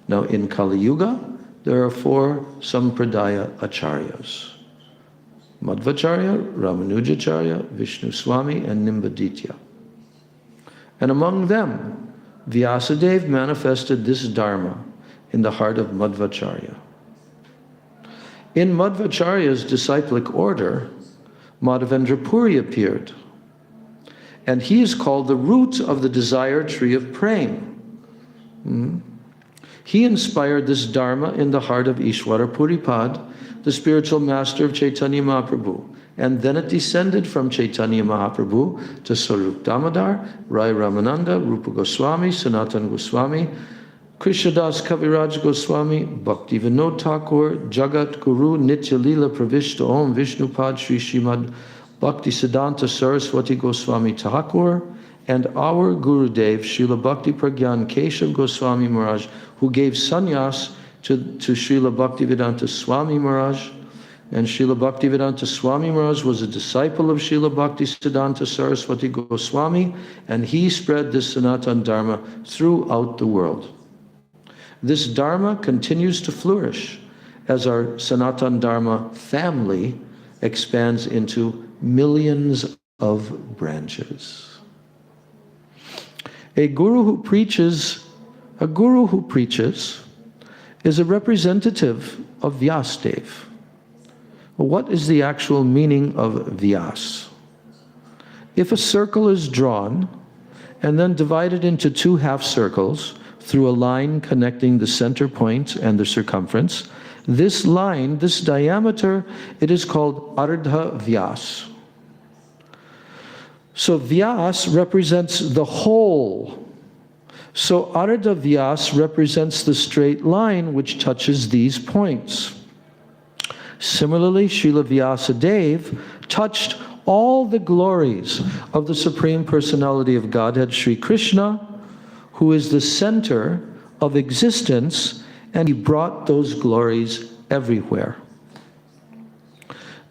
Now in Kali Yuga, there are 4 Sampradaya Acharyas: Madhvacharya, Ramanujacharya, Vishnu Swami, and Nimbaditya. And among them, Vyasadeva manifested this Dharma in the heart of Madhvacharya. In Madhvacharya's disciplic order, Madhavendra Puri appeared. And he is called the root of the desire tree of praying. He inspired this Dharma in the heart of Ishwara Puripad, the spiritual master of Chaitanya Mahaprabhu. And then it descended from Chaitanya Mahaprabhu to Sarup Damodar, Rai Ramananda, Rupa Goswami, Sanatana Goswami, Krishnadas Kaviraj Goswami, Bhakti Vinod Thakur, Jagat Guru, Nitya Lila Pravishta Om Vishnupad Sri Srimad Bhakti Siddhanta Saraswati Goswami Thakur, and our Gurudev, Srila Bhakti Pragyan Keshav Goswami Maharaj, who gave sannyas to Srila Bhaktivedanta Swami Maharaj. And Srila Bhaktivedanta Swami Maharaj was a disciple of Srila Bhaktisiddhanta Saraswati Goswami, and he spread this Sanatana Dharma throughout the world. This Dharma continues to flourish as our Sanatana Dharma family expands into millions of branches. A guru who preaches is a representative of Vyasadeva. What is the actual meaning of Vyas? If a circle is drawn and then divided into two half circles through a line connecting the center point and the circumference, this line, this diameter, it is called Ardha Vyas. So Vyas represents the whole. So Ardha Vyas represents the straight line which touches these points. Similarly, Srila Vyasadeva touched all the glories of the Supreme Personality of Godhead, Sri Krishna, who is the center of existence, and he brought those glories everywhere.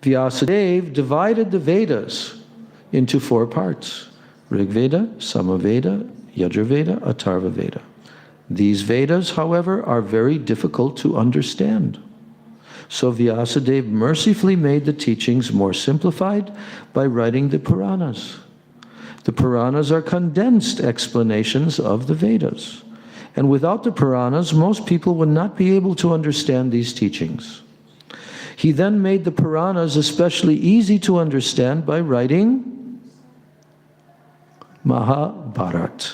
Vyasadeva divided the Vedas into 4 parts: Rig Veda, Samaveda, Yajurveda, Atharva Veda. These Vedas, however, are very difficult to understand. So Vyasadeva mercifully made the teachings more simplified by writing the Puranas. The Puranas are condensed explanations of the Vedas. And without the Puranas, most people would not be able to understand these teachings. He then made the Puranas especially easy to understand by writing Mahabharata.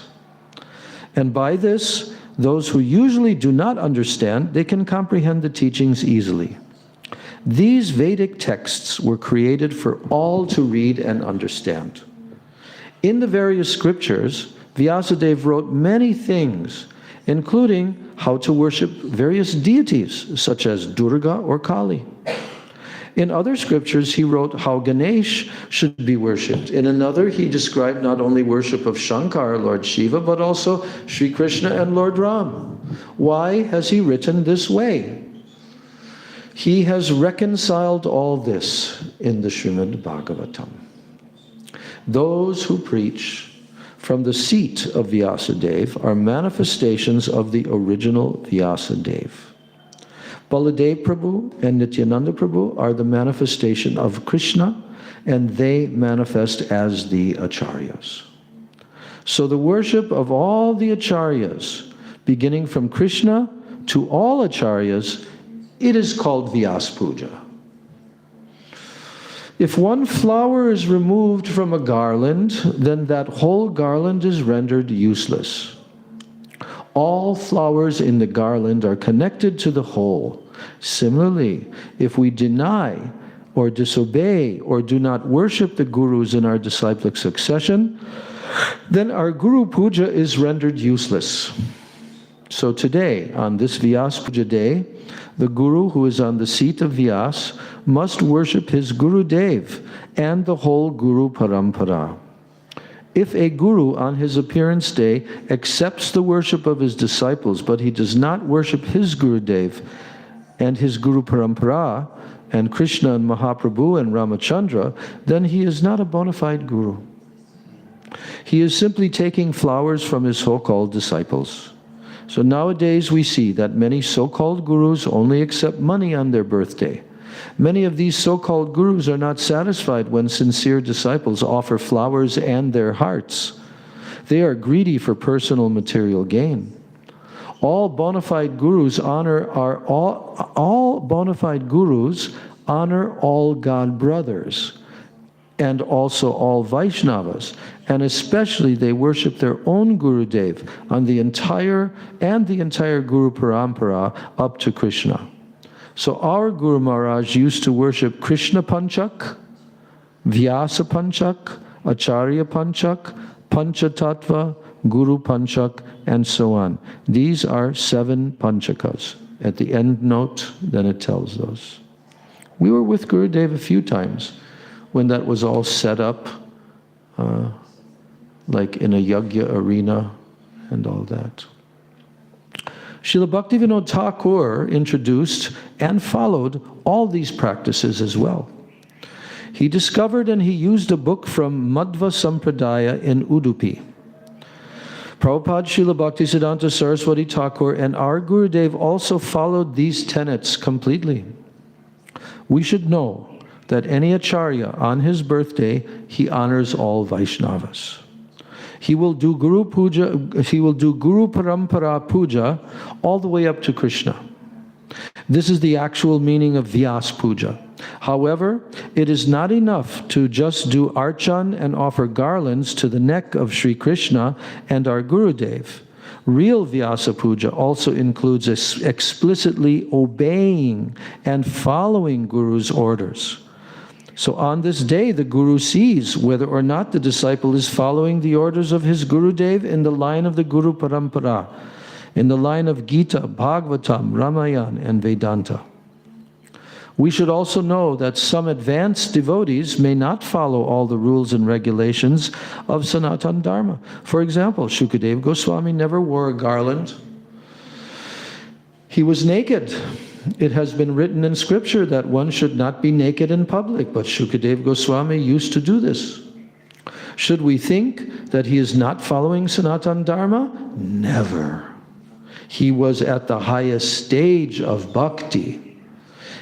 And by this, those who usually do not understand, they can comprehend the teachings easily. These Vedic texts were created for all to read and understand. In the various scriptures, Vyasadeva wrote many things, including how to worship various deities, such as Durga or Kali. In other scriptures, he wrote how Ganesh should be worshipped. In another, he described not only worship of Shankar, Lord Shiva, but also Sri Krishna and Lord Ram. Why has he written this way? He has reconciled all this in the Srimad Bhagavatam. Those who preach from the seat of Vyasadeva are manifestations of the original Vyasadeva. Baladev Prabhu and Nityananda Prabhu are the manifestation of Krishna, and they manifest as the Acharyas. So the worship of all the Acharyas, beginning from Krishna to all Acharyas, it is called Vyas Puja. If one flower is removed from a garland, then that whole garland is rendered useless. All flowers in the garland are connected to the whole. Similarly, if we deny or disobey or do not worship the gurus in our disciplic succession, then our Guru Puja is rendered useless. So today, on this Vyas Puja day, the Guru who is on the seat of Vyas must worship his Guru Dev and the whole Guru Parampara. If a Guru on his appearance day accepts the worship of his disciples, but he does not worship his Guru Dev and his Guru Parampara and Krishna and Mahaprabhu and Ramachandra, then he is not a bona fide Guru. He is simply taking flowers from his so-called disciples. So nowadays we see that many so-called gurus only accept money on their birthday. Many of these so-called gurus are not satisfied when sincere disciples offer flowers and their hearts. They are greedy for personal material gain. All bona fide gurus honor all bona fide gurus honor all God brothers and also all Vaishnavas, and especially they worship their own Gurudev on the entire Guru Parampara up to Krishna. So our Guru Maharaj used to worship Krishna Panchak, Vyasa Panchak, Acharya Panchak, Panchatattva, Guru Panchak, and so on. These are 7 Panchakas. At the end note, then it tells those. We were with Gurudev a few times when that was all set up. like in a yagya arena and all that. Srila Bhaktivinoda Thakur introduced and followed all these practices as well. He discovered and he used a book from Madhva Sampradaya in Udupi. Prabhupada, Srila Bhaktisiddhanta Saraswati Thakur, and our Gurudev also followed these tenets completely. We should know that any Acharya, on his birthday, he honors all Vaishnavas. He will do Guru Puja, he will do Guru Parampara Puja all the way up to Krishna. This is the actual meaning of Vyas Puja. However, it is not enough to just do archan and offer garlands to the neck of Sri Krishna and our Gurudev. Real Vyasa Puja also includes explicitly obeying and following Guru's orders. So on this day, the Guru sees whether or not the disciple is following the orders of his Gurudev in the line of the Guru Parampara, in the line of Gita, Bhagavatam, Ramayana, and Vedanta. We should also know that some advanced devotees may not follow all the rules and regulations of Sanatana Dharma. For example, Shukadeva Goswami never wore a garland. He was naked. It has been written in scripture that one should not be naked in public, but Shukadeva Goswami used to do this. Should we think that he is not following Sanatana Dharma? Never. He was at the highest stage of bhakti.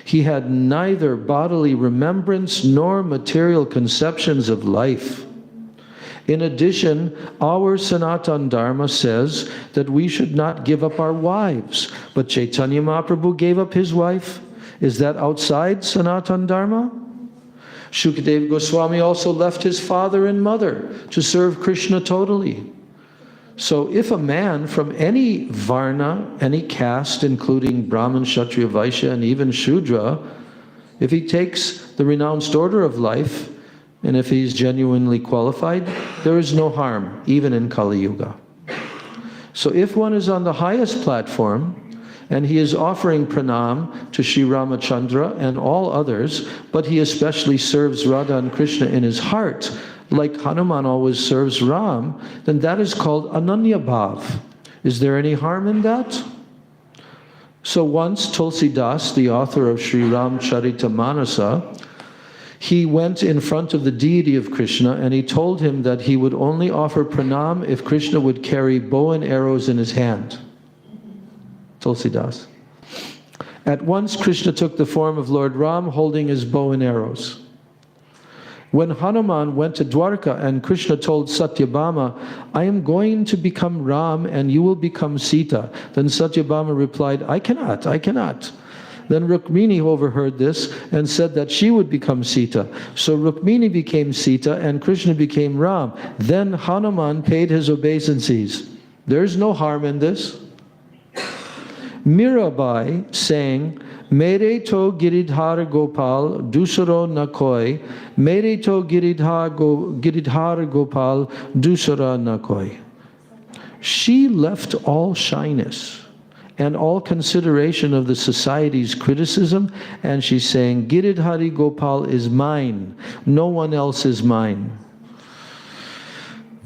He had neither bodily remembrance nor material conceptions of life. In addition, our Sanatana Dharma says that we should not give up our wives, but Chaitanya Mahaprabhu gave up his wife. Is that outside Sanatana Dharma? Shukadeva Goswami also left his father and mother to serve Krishna totally. So if a man from any varna, any caste, including Brahman, Kshatriya, Vaishya, and even Shudra, if he takes the renounced order of life, and if he's genuinely qualified, there is no harm, even in Kali Yuga. So if one is on the highest platform, and he is offering pranam to Sri Ramachandra and all others, but he especially serves Radha and Krishna in his heart, like Hanuman always serves Ram, then that is called Ananya Bhav. Is there any harm in that? So once Tulsi Das, the author of Sri Ramcharita Manasa, he went in front of the deity of Krishna and he told him that he would only offer pranam if Krishna would carry bow and arrows in his hand. Tulsi Das. At once Krishna took the form of Lord Ram holding his bow and arrows. When Hanuman went to Dwarka and Krishna told Satyabhama, I am going to become Ram and you will become Sita. Then Satyabhama replied, I cannot. Then Rukmini overheard this and said that she would become Sita. So Rukmini became Sita and Krishna became Ram. Then Hanuman paid his obeisances. There is no harm in this. Mirabai sang, Mere to Giridhar Gopal, Dusaro Nakoi, Mere to Giridhar Gopal, Dusara Nakoi. She left all shyness and all consideration of the society's criticism, and she's saying, Giridhari Gopal is mine, no one else is mine.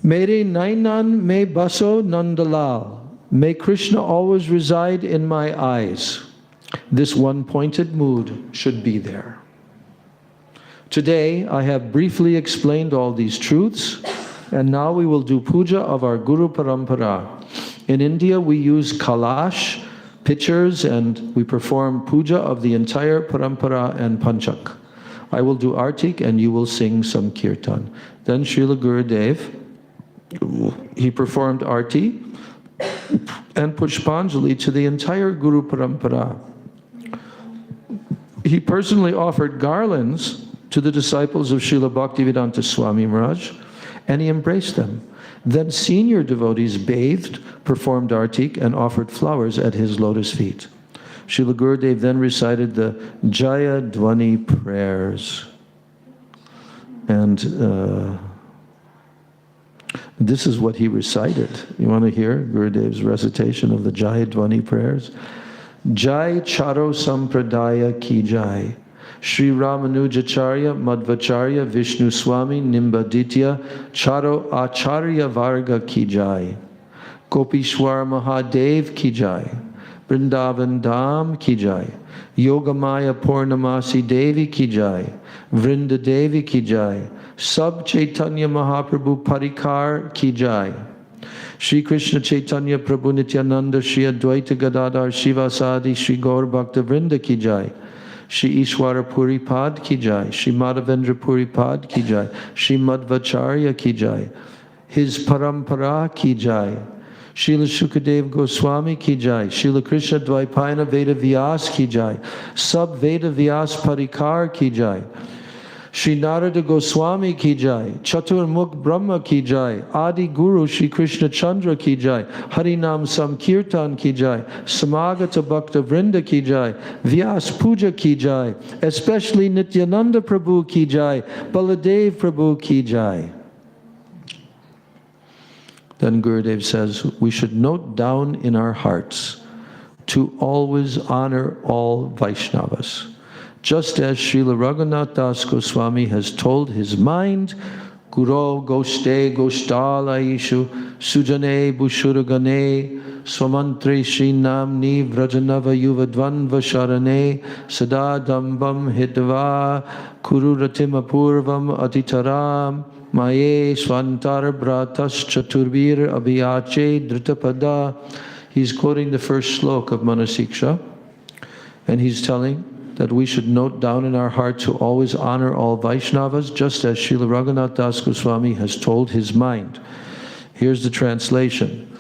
Mere Nainan me baso nandalal, may Krishna always reside in my eyes. This one-pointed mood should be there. Today, I have briefly explained all these truths, and now we will do puja of our Guru Parampara. In India, we use kalash, pitchers, and we perform puja of the entire Parampara and Panchak. I will do artik and you will sing some kirtan. Then Srila Gurudev, he performed arti and pushpanjali to the entire Guru Parampara. He personally offered garlands to the disciples of Srila Bhaktivedanta Swami Maharaj, and he embraced them. Then senior devotees bathed, performed artik, and offered flowers at his lotus feet. Srila Gurudev then recited the Jaya Dvani prayers. And this is what he recited. You want to hear Gurudev's recitation of the Jaya Dvani prayers? Jai Charo Sampradaya Ki Jai, Sri Ramanujacharya, Madhvacharya, Vishnu Swami, Nimbaditya, Charo Acharya Varga ki jai. Gopishwar Mahadev ki jai. Vrindavan Dham ki jai. Yogamaya Purnamasi Devi ki jai. Vrinda Devi ki jai. Sab Chaitanya Mahaprabhu Parikar ki jai. Shri Krishna Chaitanya Prabhu Nityananda Shri Advaita Gadadhar Shivasadi Shri Gaur Bhakta Vrinda ki jai. Shri Ishwara Puri Pad ki jai. Shri Madhavendra Puri Pad ki jai. Shri Madhvacharya ki jai. His Parampara ki jai. Srila Shukadev Goswami ki jai. Srila Krishna Dvaipayana Veda Vyas ki jai. Sab Veda Vyas Parikar ki jai. Shri Narada Goswami ki jai. Chatur Mukh Brahma ki jai. Adi Guru Shri Krishna Chandra ki jai. Harinam Samkirtan ki jai. Samagata Bhakta Vrinda ki jai. Vyas Puja ki jai. Especially Nityananda Prabhu ki jai. Baladev Prabhu ki jai. Then Gurudev says, we should note down in our hearts to always honor all Vaishnavas. Just as Srila Raghunath Das Goswami has told his mind, Guru Goshte Goshtalaishu Sujane Bushuragane Swamantre Shri Namni Vrajanava Yuvadvanva Sharane Sada Dambam Hidva Kururatima Purvam Atitaram Maye Swantar Bratas Chaturbir Abhiyache Dritapada. He's quoting the first slok of Manasiksha, and he's telling that we should note down in our heart to always honor all Vaishnavas, just as Srila Raghunath Das Goswami has told his mind. Here's the translation.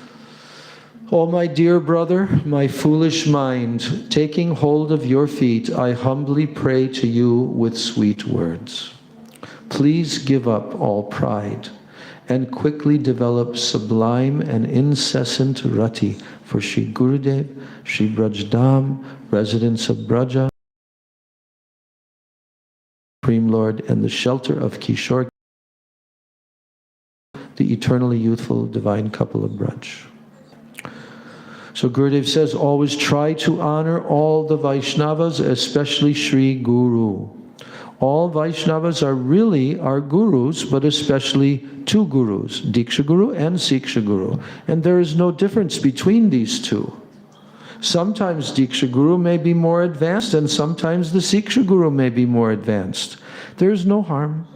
O my dear brother, my foolish mind, taking hold of your feet, I humbly pray to you with sweet words. Please give up all pride and quickly develop sublime and incessant rati for Sri Gurudev, Sri Brajdam, residents of Braja, Supreme Lord, and the shelter of Kishore, the eternally youthful divine couple of Braj. So Gurudev says, always try to honor all the Vaishnavas, especially Sri Guru. All Vaishnavas are really our gurus, but especially two gurus, Diksha Guru and Siksha Guru. And there is no difference between these two. Sometimes Diksha Guru may be more advanced, and sometimes the Siksha Guru may be more advanced. There is no harm.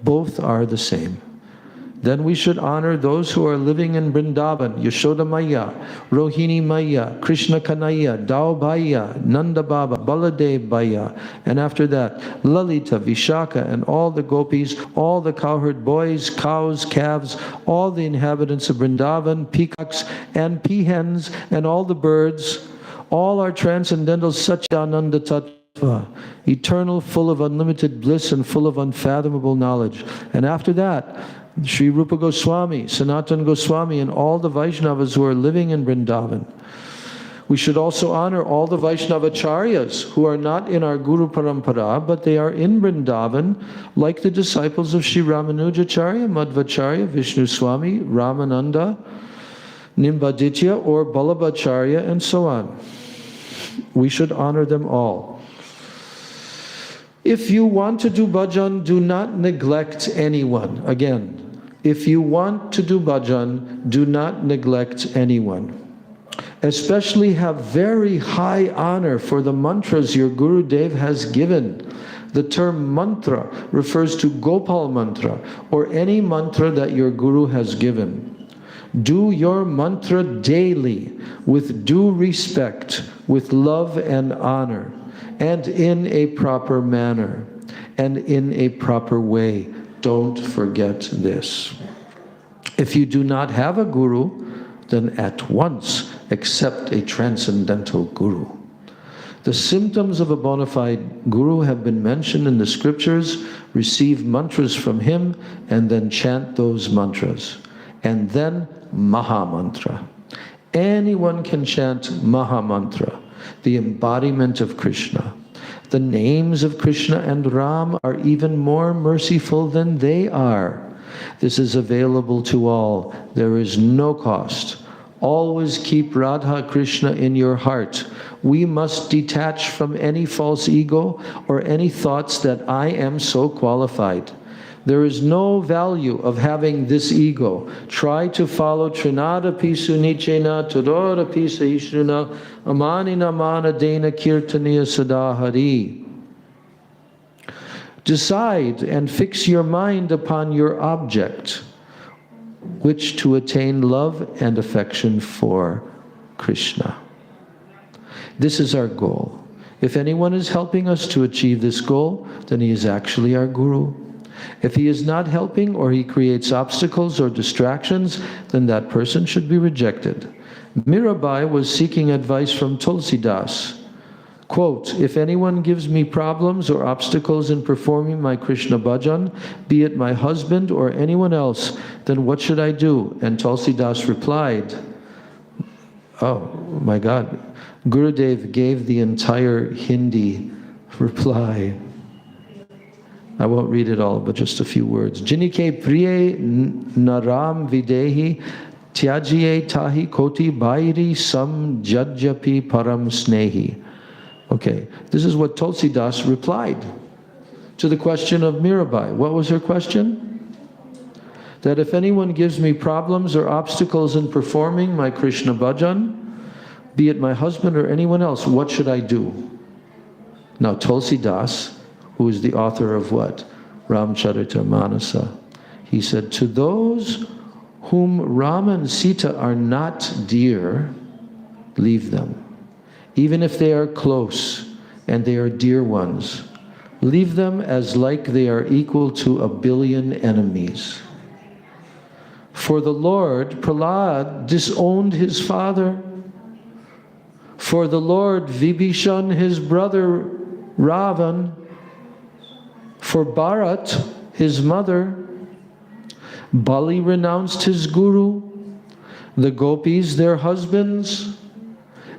Both are the same. Then we should honor those who are living in Vrindavan, Yashoda Maya, Rohini Maya, Krishna Kanaya, Dao Bhaya, Nanda Baba, Baladev Bhaya, and after that, Lalita, Vishaka, and all the gopis, all the cowherd boys, cows, calves, all the inhabitants of Vrindavan, peacocks, and peahens, and all the birds, all are transcendental Satyananda Tattva, eternal, full of unlimited bliss and full of unfathomable knowledge. And after that, Sri Rupa Goswami, Sanatana Goswami, and all the Vaishnavas who are living in Vrindavan. We should also honor all the Vaishnavacharyas who are not in our Guru Parampara, but they are in Vrindavan, like the disciples of Sri Ramanujacharya, Madhvacharya, Vishnu Swami, Ramananda, Nimbaditya, or Balabhacharya, and so on. We should honor them all. If you want to do bhajan, do not neglect anyone. Again, if you want to do bhajan, do not neglect anyone. Especially have very high honor for the mantras your Guru Dev has given. The term mantra refers to Gopal mantra, or any mantra that your Guru has given. Do your mantra daily with due respect, with love and honor, and in a proper manner, and in a proper way. Don't forget this. If you do not have a guru, then at once accept a transcendental guru. The symptoms of a bona fide guru have been mentioned in the scriptures. Receive mantras from him and then chant those mantras. And then Maha Mantra. Anyone can chant Maha Mantra, the embodiment of Krishna. The names of Krishna and Ram are even more merciful than they are. This is available to all. There is no cost. Always keep Radha Krishna in your heart. We must detach from any false ego or any thoughts that I am so qualified. There is no value of having this ego. Try to follow Trinada Pisu Nichena, Tudora Pisa Ishruna, Amanina Mana Dena Kirtaniya Sadahari. Decide and fix your mind upon your object, which to attain love and affection for Krishna. This is our goal. If anyone is helping us to achieve this goal, then he is actually our guru. If he is not helping, or he creates obstacles or distractions, then that person should be rejected. Mirabai was seeking advice from Tulsidas. Quote, if anyone gives me problems or obstacles in performing my Krishna bhajan, be it my husband or anyone else, then what should I do? And Tulsidas replied, oh my God, Gurudev gave the entire Hindi reply. I won't read it all, but just a few words. Jinike priye naram videhi tyajiye tahi koti bairi sam jajjapi param snehi. Okay, this is what Tulsidas replied to the question of Mirabai. What was her question? That if anyone gives me problems or obstacles in performing my Krishna bhajan, be it my husband or anyone else, what should I do? Now Tulsidas, who is the author of what? Ramcharitamānasa. He said, to those whom Rama and Sita are not dear, leave them. Even if they are close and they are dear ones, leave them as like they are equal to 1 billion enemies. For the Lord, Prahlad disowned his father. For the Lord, Vibhishan, his brother, Ravan. For Bharat, his mother, Bali renounced his guru, the gopis their husbands,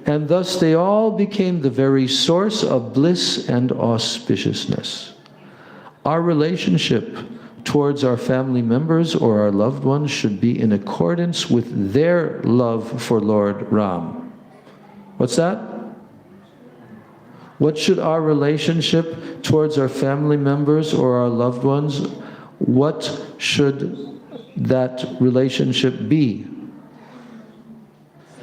and thus they all became the very source of bliss and auspiciousness. Our relationship towards our family members or our loved ones should be in accordance with their love for Lord Ram. What's that? What should our relationship towards our family members or our loved ones, what should that relationship be?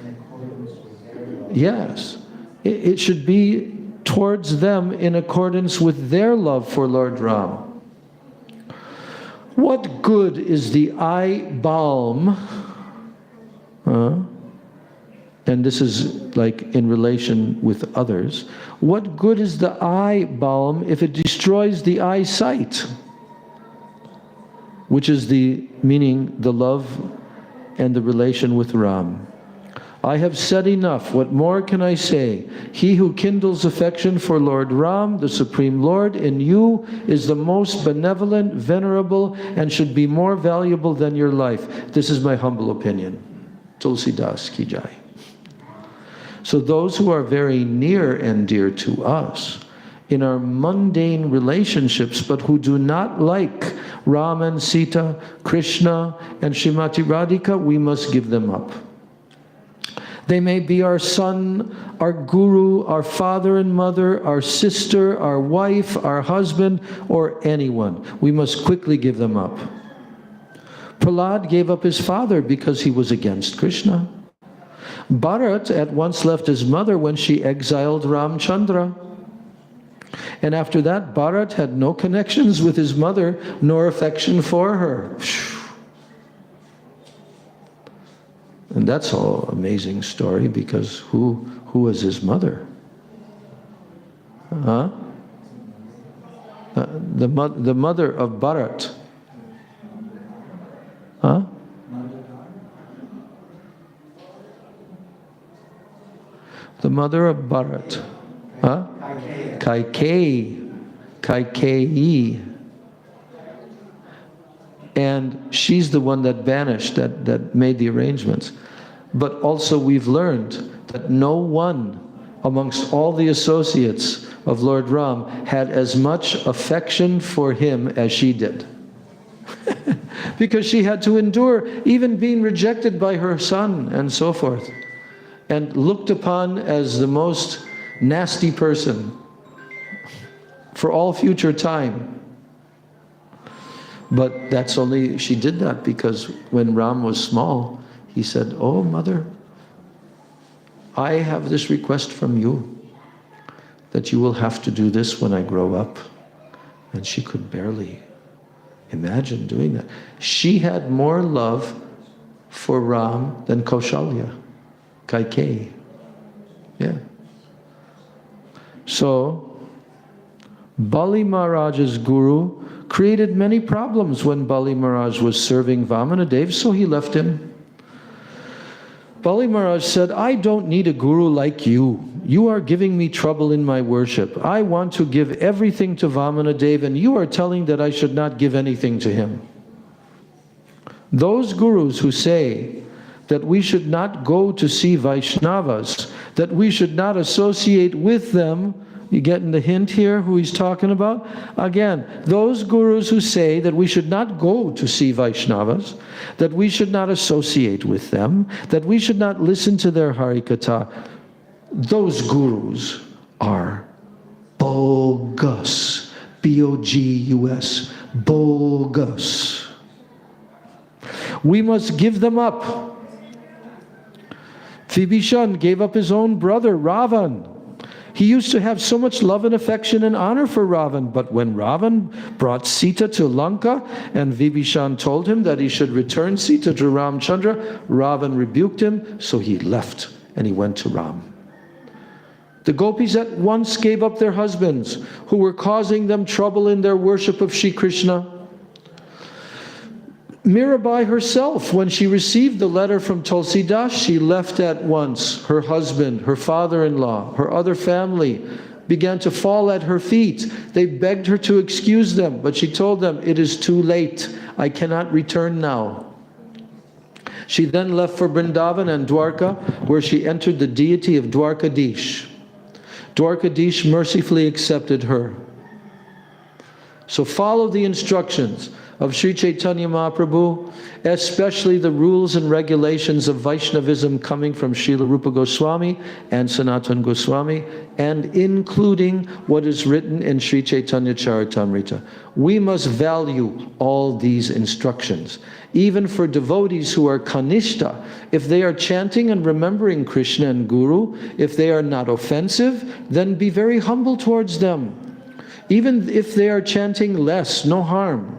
In accordance with their love. Yes, it should be towards them in accordance with their love for Lord Ram. What good is the eye balm? And this is like in relation with others. What good is the eye balm if it destroys the eyesight? Which is the meaning, the love and the relation with Ram. I have said enough. What more can I say? He who kindles affection for Lord Ram, the Supreme Lord, in you is the most benevolent, venerable, and should be more valuable than your life. This is my humble opinion. Tulsidas ki jai. So those who are very near and dear to us, in our mundane relationships, but who do not like Ram and Sita, Krishna and Srimati Radhika, we must give them up. They may be our son, our guru, our father and mother, our sister, our wife, our husband, or anyone. We must quickly give them up. Prahlad gave up his father because he was against Krishna. Bharat at once left his mother when she exiled Ramchandra. And after that, Bharat had no connections with his mother, nor affection for her. And that's all amazing story, because who was his mother? Huh? The mother of Bharat. Huh? The mother of Bharat. Huh? Kaikeyi. And she's the one that banished, that made the arrangements. But also we've learned that no one amongst all the associates of Lord Ram had as much affection for him as she did. because she had to endure even being rejected by her son and so forth, and looked upon as the most nasty person for all future time. But that's only, she did that because when Ram was small, he said, "Oh, mother, I have this request from you, that you will have to do this when I grow up." And she could barely imagine doing that. She had more love for Ram than Kaushalya, Kaikeyi. Yeah. So, Bali Maharaj's guru created many problems when Bali Maharaj was serving Vamanadev, so he left him. Bali Maharaj said, "I don't need a guru like you. You are giving me trouble in my worship. I want to give everything to Vamanadev, and you are telling that I should not give anything to him." Those gurus who say that we should not go to see Vaishnavas, that we should not associate with them, you getting the hint here who he's talking about? Again, those gurus who say that we should not go to see Vaishnavas, that we should not associate with them, that we should not listen to their Harikatha, those gurus are bogus. B-O-G-U-S. Bogus. We must give them up. Vibhishan gave up his own brother, Ravan. He used to have so much love and affection and honor for Ravan, but when Ravan brought Sita to Lanka and Vibhishan told him that he should return Sita to Ramchandra, Ravan rebuked him, so he left and he went to Ram. The gopis at once gave up their husbands who were causing them trouble in their worship of Shri Krishna. Mirabai herself, when she received the letter from Tulsidas, she left at once. Her husband, her father-in-law, her other family began to fall at her feet. They begged her to excuse them, but she told them, "It is too late. I cannot return now." She then left for Vrindavan and Dwarka, where she entered the deity of Dwarkadish. Dwarkadish mercifully accepted her. So follow the instructions of Sri Chaitanya Mahaprabhu, especially the rules and regulations of Vaishnavism coming from Srila Rupa Goswami and Sanatana Goswami, and including what is written in Sri Chaitanya Charitamrita. We must value all these instructions. Even for devotees who are kanishta, if they are chanting and remembering Krishna and Guru, if they are not offensive, then be very humble towards them. Even if they are chanting less, no harm.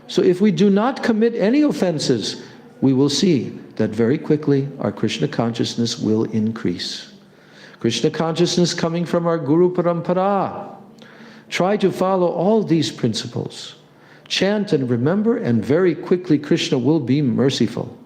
So if we do not commit any offenses, we will see that very quickly our Krishna consciousness will increase. Krishna consciousness coming from our Guru Parampara. Try to follow all these principles. Chant and remember, and very quickly Krishna will be merciful.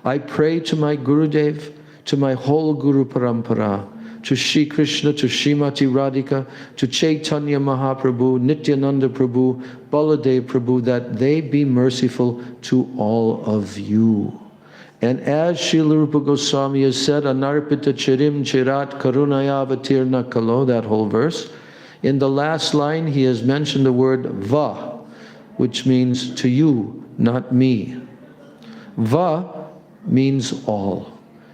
I pray to my Gurudev, to my whole Guru Parampara, to Shri Krishna, to Srimati Radhika, to Chaitanya Mahaprabhu, Nityananda Prabhu, Baladev Prabhu, that they be merciful to all of you. And as Srila Rupa Goswami has said, Anarpita Chirim Chirat Karunaya Avatirna Kalo, that whole verse, in the last line he has mentioned the word Va, which means to you, not me. Va means all.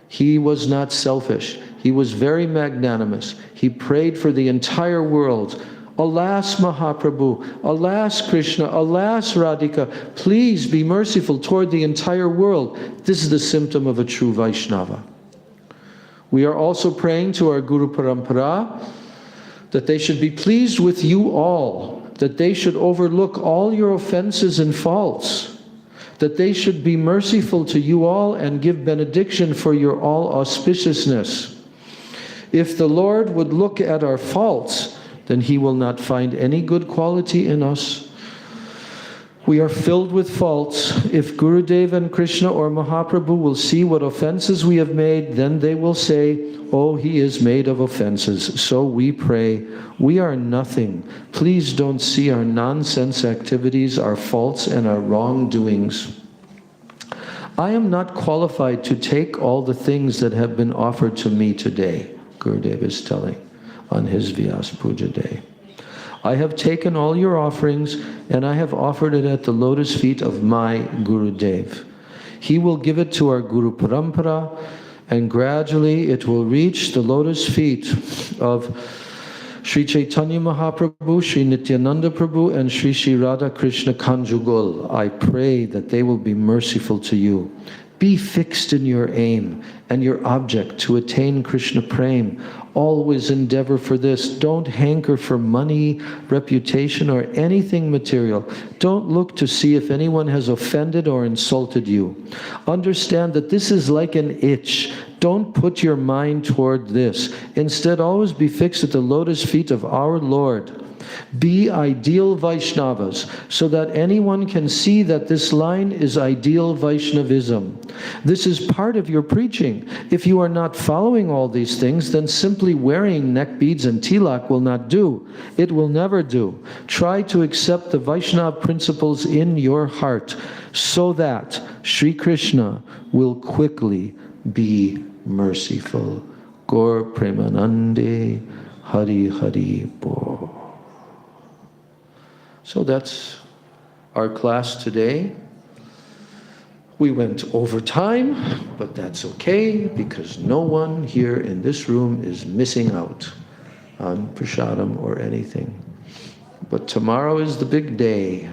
He was not selfish. He was very magnanimous. He prayed for the entire world. Alas, Mahaprabhu, alas, Krishna, alas, Radhika, please be merciful toward the entire world. This is the symptom of a true Vaishnava. We are also praying to our Guru Parampara that they should be pleased with you all, that they should overlook all your offenses and faults, that they should be merciful to you all and give benediction for your all auspiciousness. If the Lord would look at our faults, then He will not find any good quality in us. We are filled with faults. If Gurudev and Krishna or Mahaprabhu will see what offenses we have made, then they will say, "Oh, he is made of offenses." So we pray, we are nothing. Please don't see our nonsense activities, our faults, and our wrongdoings. I am not qualified to take all the things that have been offered to me today, Gurudev is telling on his Vyas Puja day. I have taken all your offerings and I have offered it at the lotus feet of my Gurudev. He will give it to our Guru Parampara, and gradually it will reach the lotus feet of Sri Chaitanya Mahaprabhu, Sri Nityananda Prabhu, and Sri Sri Radha Krishna Kanjugul. I pray that they will be merciful to you. Be fixed in your aim and your object to attain Krishna Prem. Always endeavor for this. Don't hanker for money, reputation, or anything material. Don't look to see if anyone has offended or insulted you. Understand that this is like an itch. Don't put your mind toward this. Instead, always be fixed at the lotus feet of our Lord. Be ideal Vaishnavas, so that anyone can see that this line is ideal Vaishnavism. This is part of your preaching. If you are not following all these things, then simply wearing neck beads and tilak will not do. It will never do. Try to accept the Vaishnava principles in your heart, so that Sri Krishna will quickly be merciful. Gaur Premanande Hari Hari Bo. So that's our class today. We went over time, but that's okay, because no one here in this room is missing out on prasadam or anything. But tomorrow is the big day.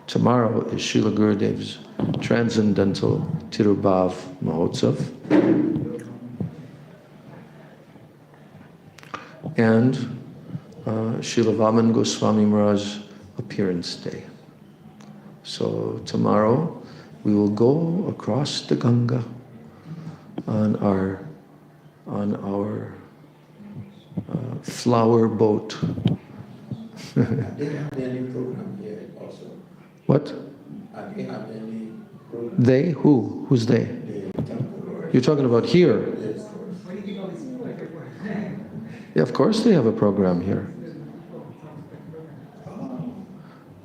Tomorrow is Srila Gurudev's Transcendental Tirubhav Mahotsav. And Srila Vaman Goswami Maharaj's appearance day. So tomorrow we will go across the Ganga on our flower boat. Are they having any program here also? What? Are they having any program? They? Who? Who's they? The temple or- You're talking about here? Yes, of course. What do you think all these people are here for? Yeah, of course they have a program here.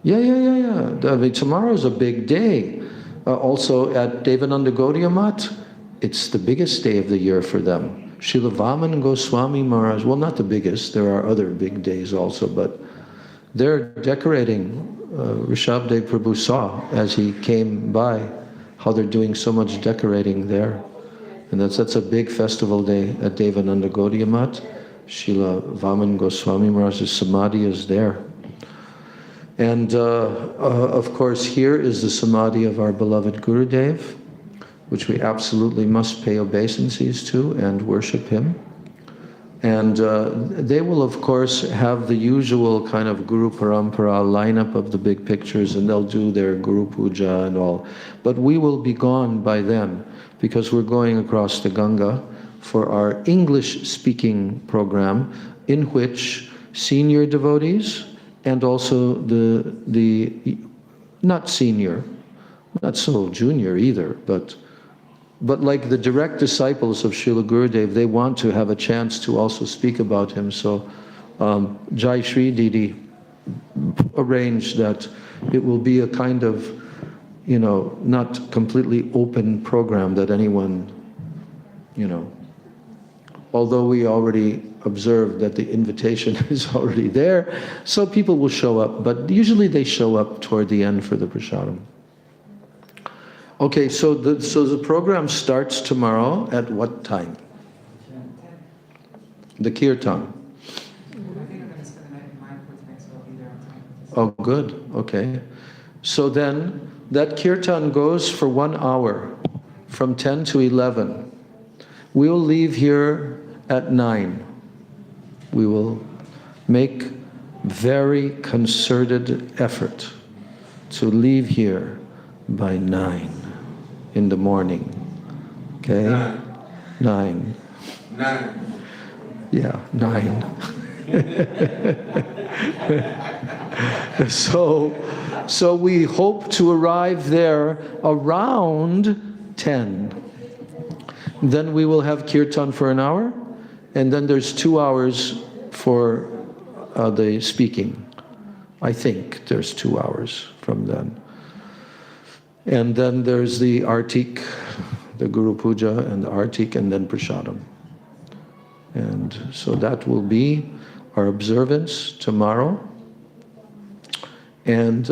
Yeah. I mean, tomorrow's a big day. Also at Devananda Gaudiya Math, it's the biggest day of the year for them. Srila Vaman Goswami Maharaj, well, not the biggest, there are other big days also, but they're decorating. Rishabdev Prabhu saw as he came by how they're doing so much decorating there. And that's a big festival day at Devananda Gaudiya Math. Srila Vaman Goswami Maharaj's Samadhi is there. And of course, here is the Samadhi of our beloved Gurudev, which we absolutely must pay obeisances to and worship him. And they will, of course, have the usual kind of Guru Parampara lineup of the big pictures, and they'll do their Guru Puja and all. But we will be gone by then, because we're going across the Ganga for our English-speaking program, in which senior devotees and also the not senior, not so junior either, but like the direct disciples of Srila Gurudev, they want to have a chance to also speak about him. So Jai Shri Didi arranged that it will be a kind of, not completely open program that anyone, although we already observed that the invitation is already there, so people will show up, but usually they show up toward the end for the prasadam. Okay, so the program starts tomorrow at what time? The kirtan. I think I'm going to spend the night in Mayapur tonight, so I'll be there on time. Oh, good. Okay. So then that kirtan goes for 1 hour, from 10 to 11. We'll leave here at 9. We will make very concerted effort to leave here by 9 in the morning. Okay? 9. 9. Yeah, 9. So we hope to arrive there around 10. Then we will have kirtan for an hour, and then there's 2 hours for the speaking. I think there's 2 hours from then. And then there's the artik, the Guru Puja and the artik, and then prasadam. And so that will be our observance tomorrow. And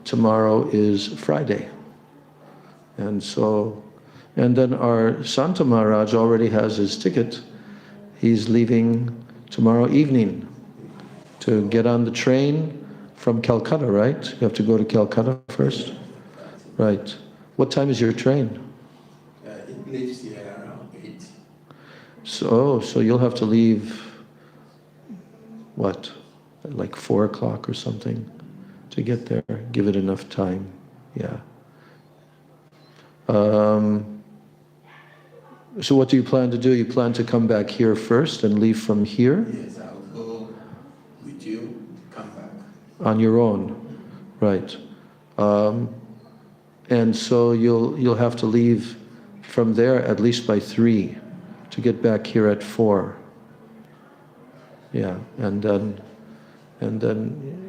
tomorrow is Friday. And then our Santa Maharaj already has his ticket. He's leaving tomorrow evening to get on the train from Calcutta, right? You have to go to Calcutta first? Right. What time is your train? It leaves here around 8. So you'll have to leave, what, like 4 o'clock or something to get there. Give it enough time, yeah. So what do you plan to do? You plan to come back here first and leave from here? Yes, I'll go with you, come back. On your own, right. And so you'll have to leave from there at least by 3 to get back here at 4. Yeah, and then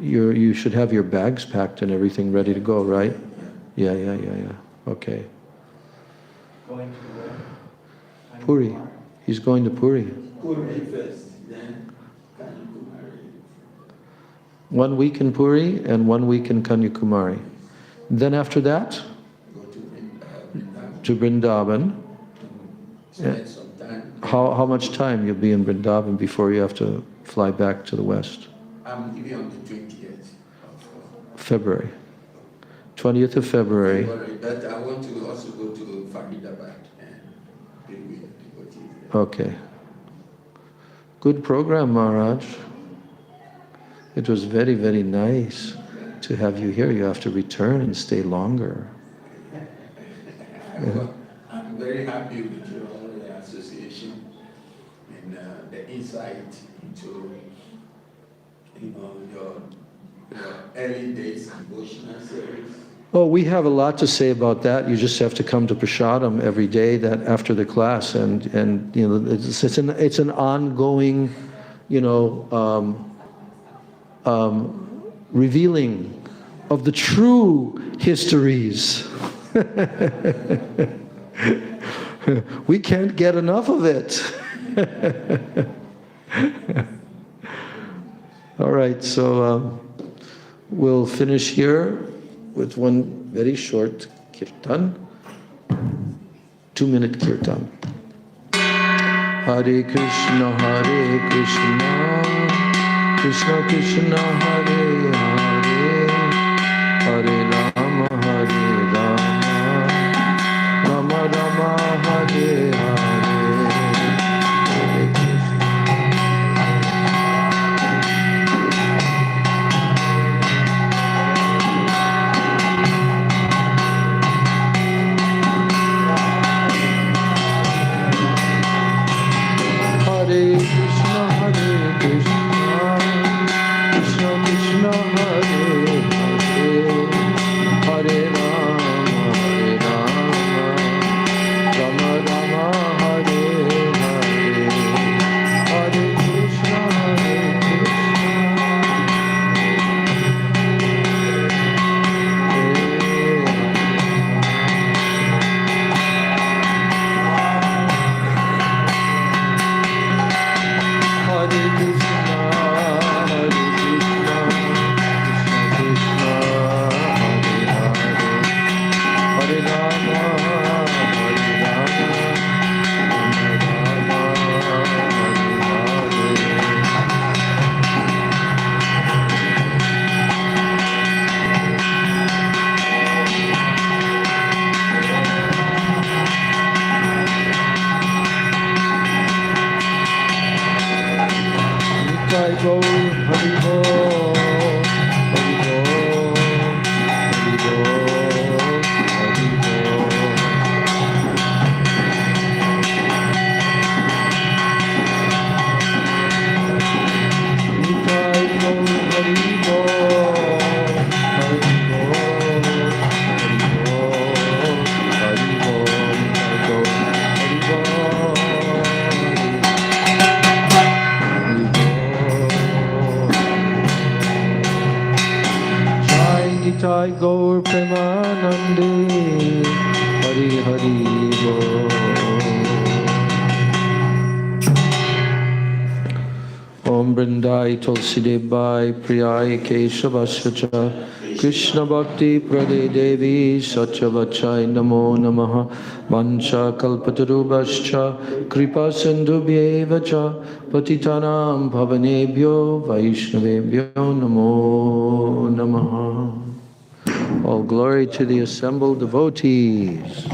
you should have your bags packed and everything ready to go, right? Yeah. Okay. Going to where? Puri. He's going to Puri. Puri first, then Kanyakumari. 1 week in Puri and 1 week in Kanyakumari. Then after that, Go to Vrindavan. to Vrindavan. Spend some time. How much time you'll be in Vrindavan before you have to fly back to the west? I'm leaving on the 20th of February. 20th of February. February. But I want to also go to Faridabad and be with devotees there. Okay. Good program, Maharaj. It was very, very nice to have you here. You have to return and stay longer. I'm very happy with your association and the insight into your early days devotional series. Oh, we have a lot to say about that. You just have to come to Prasadam every day that after the class, and you know it's an ongoing, revealing of the true histories. We can't get enough of it. All right, so we'll finish here with one very short kirtan, 2-minute kirtan. Hare Krishna, Krishna Krishna, Hare Hare, Hare Rama, Rama Rama, Hare Hare. Jai Gaur Premanande, Hari Hari Bol. Om Brindai Tulsidebai Priyai Keshavasya Krishna Bhakti Prade Devi Satyavachai Namo Namaha Vancha Kalpatarubhascha Kripa Sindhubhyevacha Patitanam Bhavanebhyo Vaishnavebhyo Namo Namaha. All glory to the assembled devotees.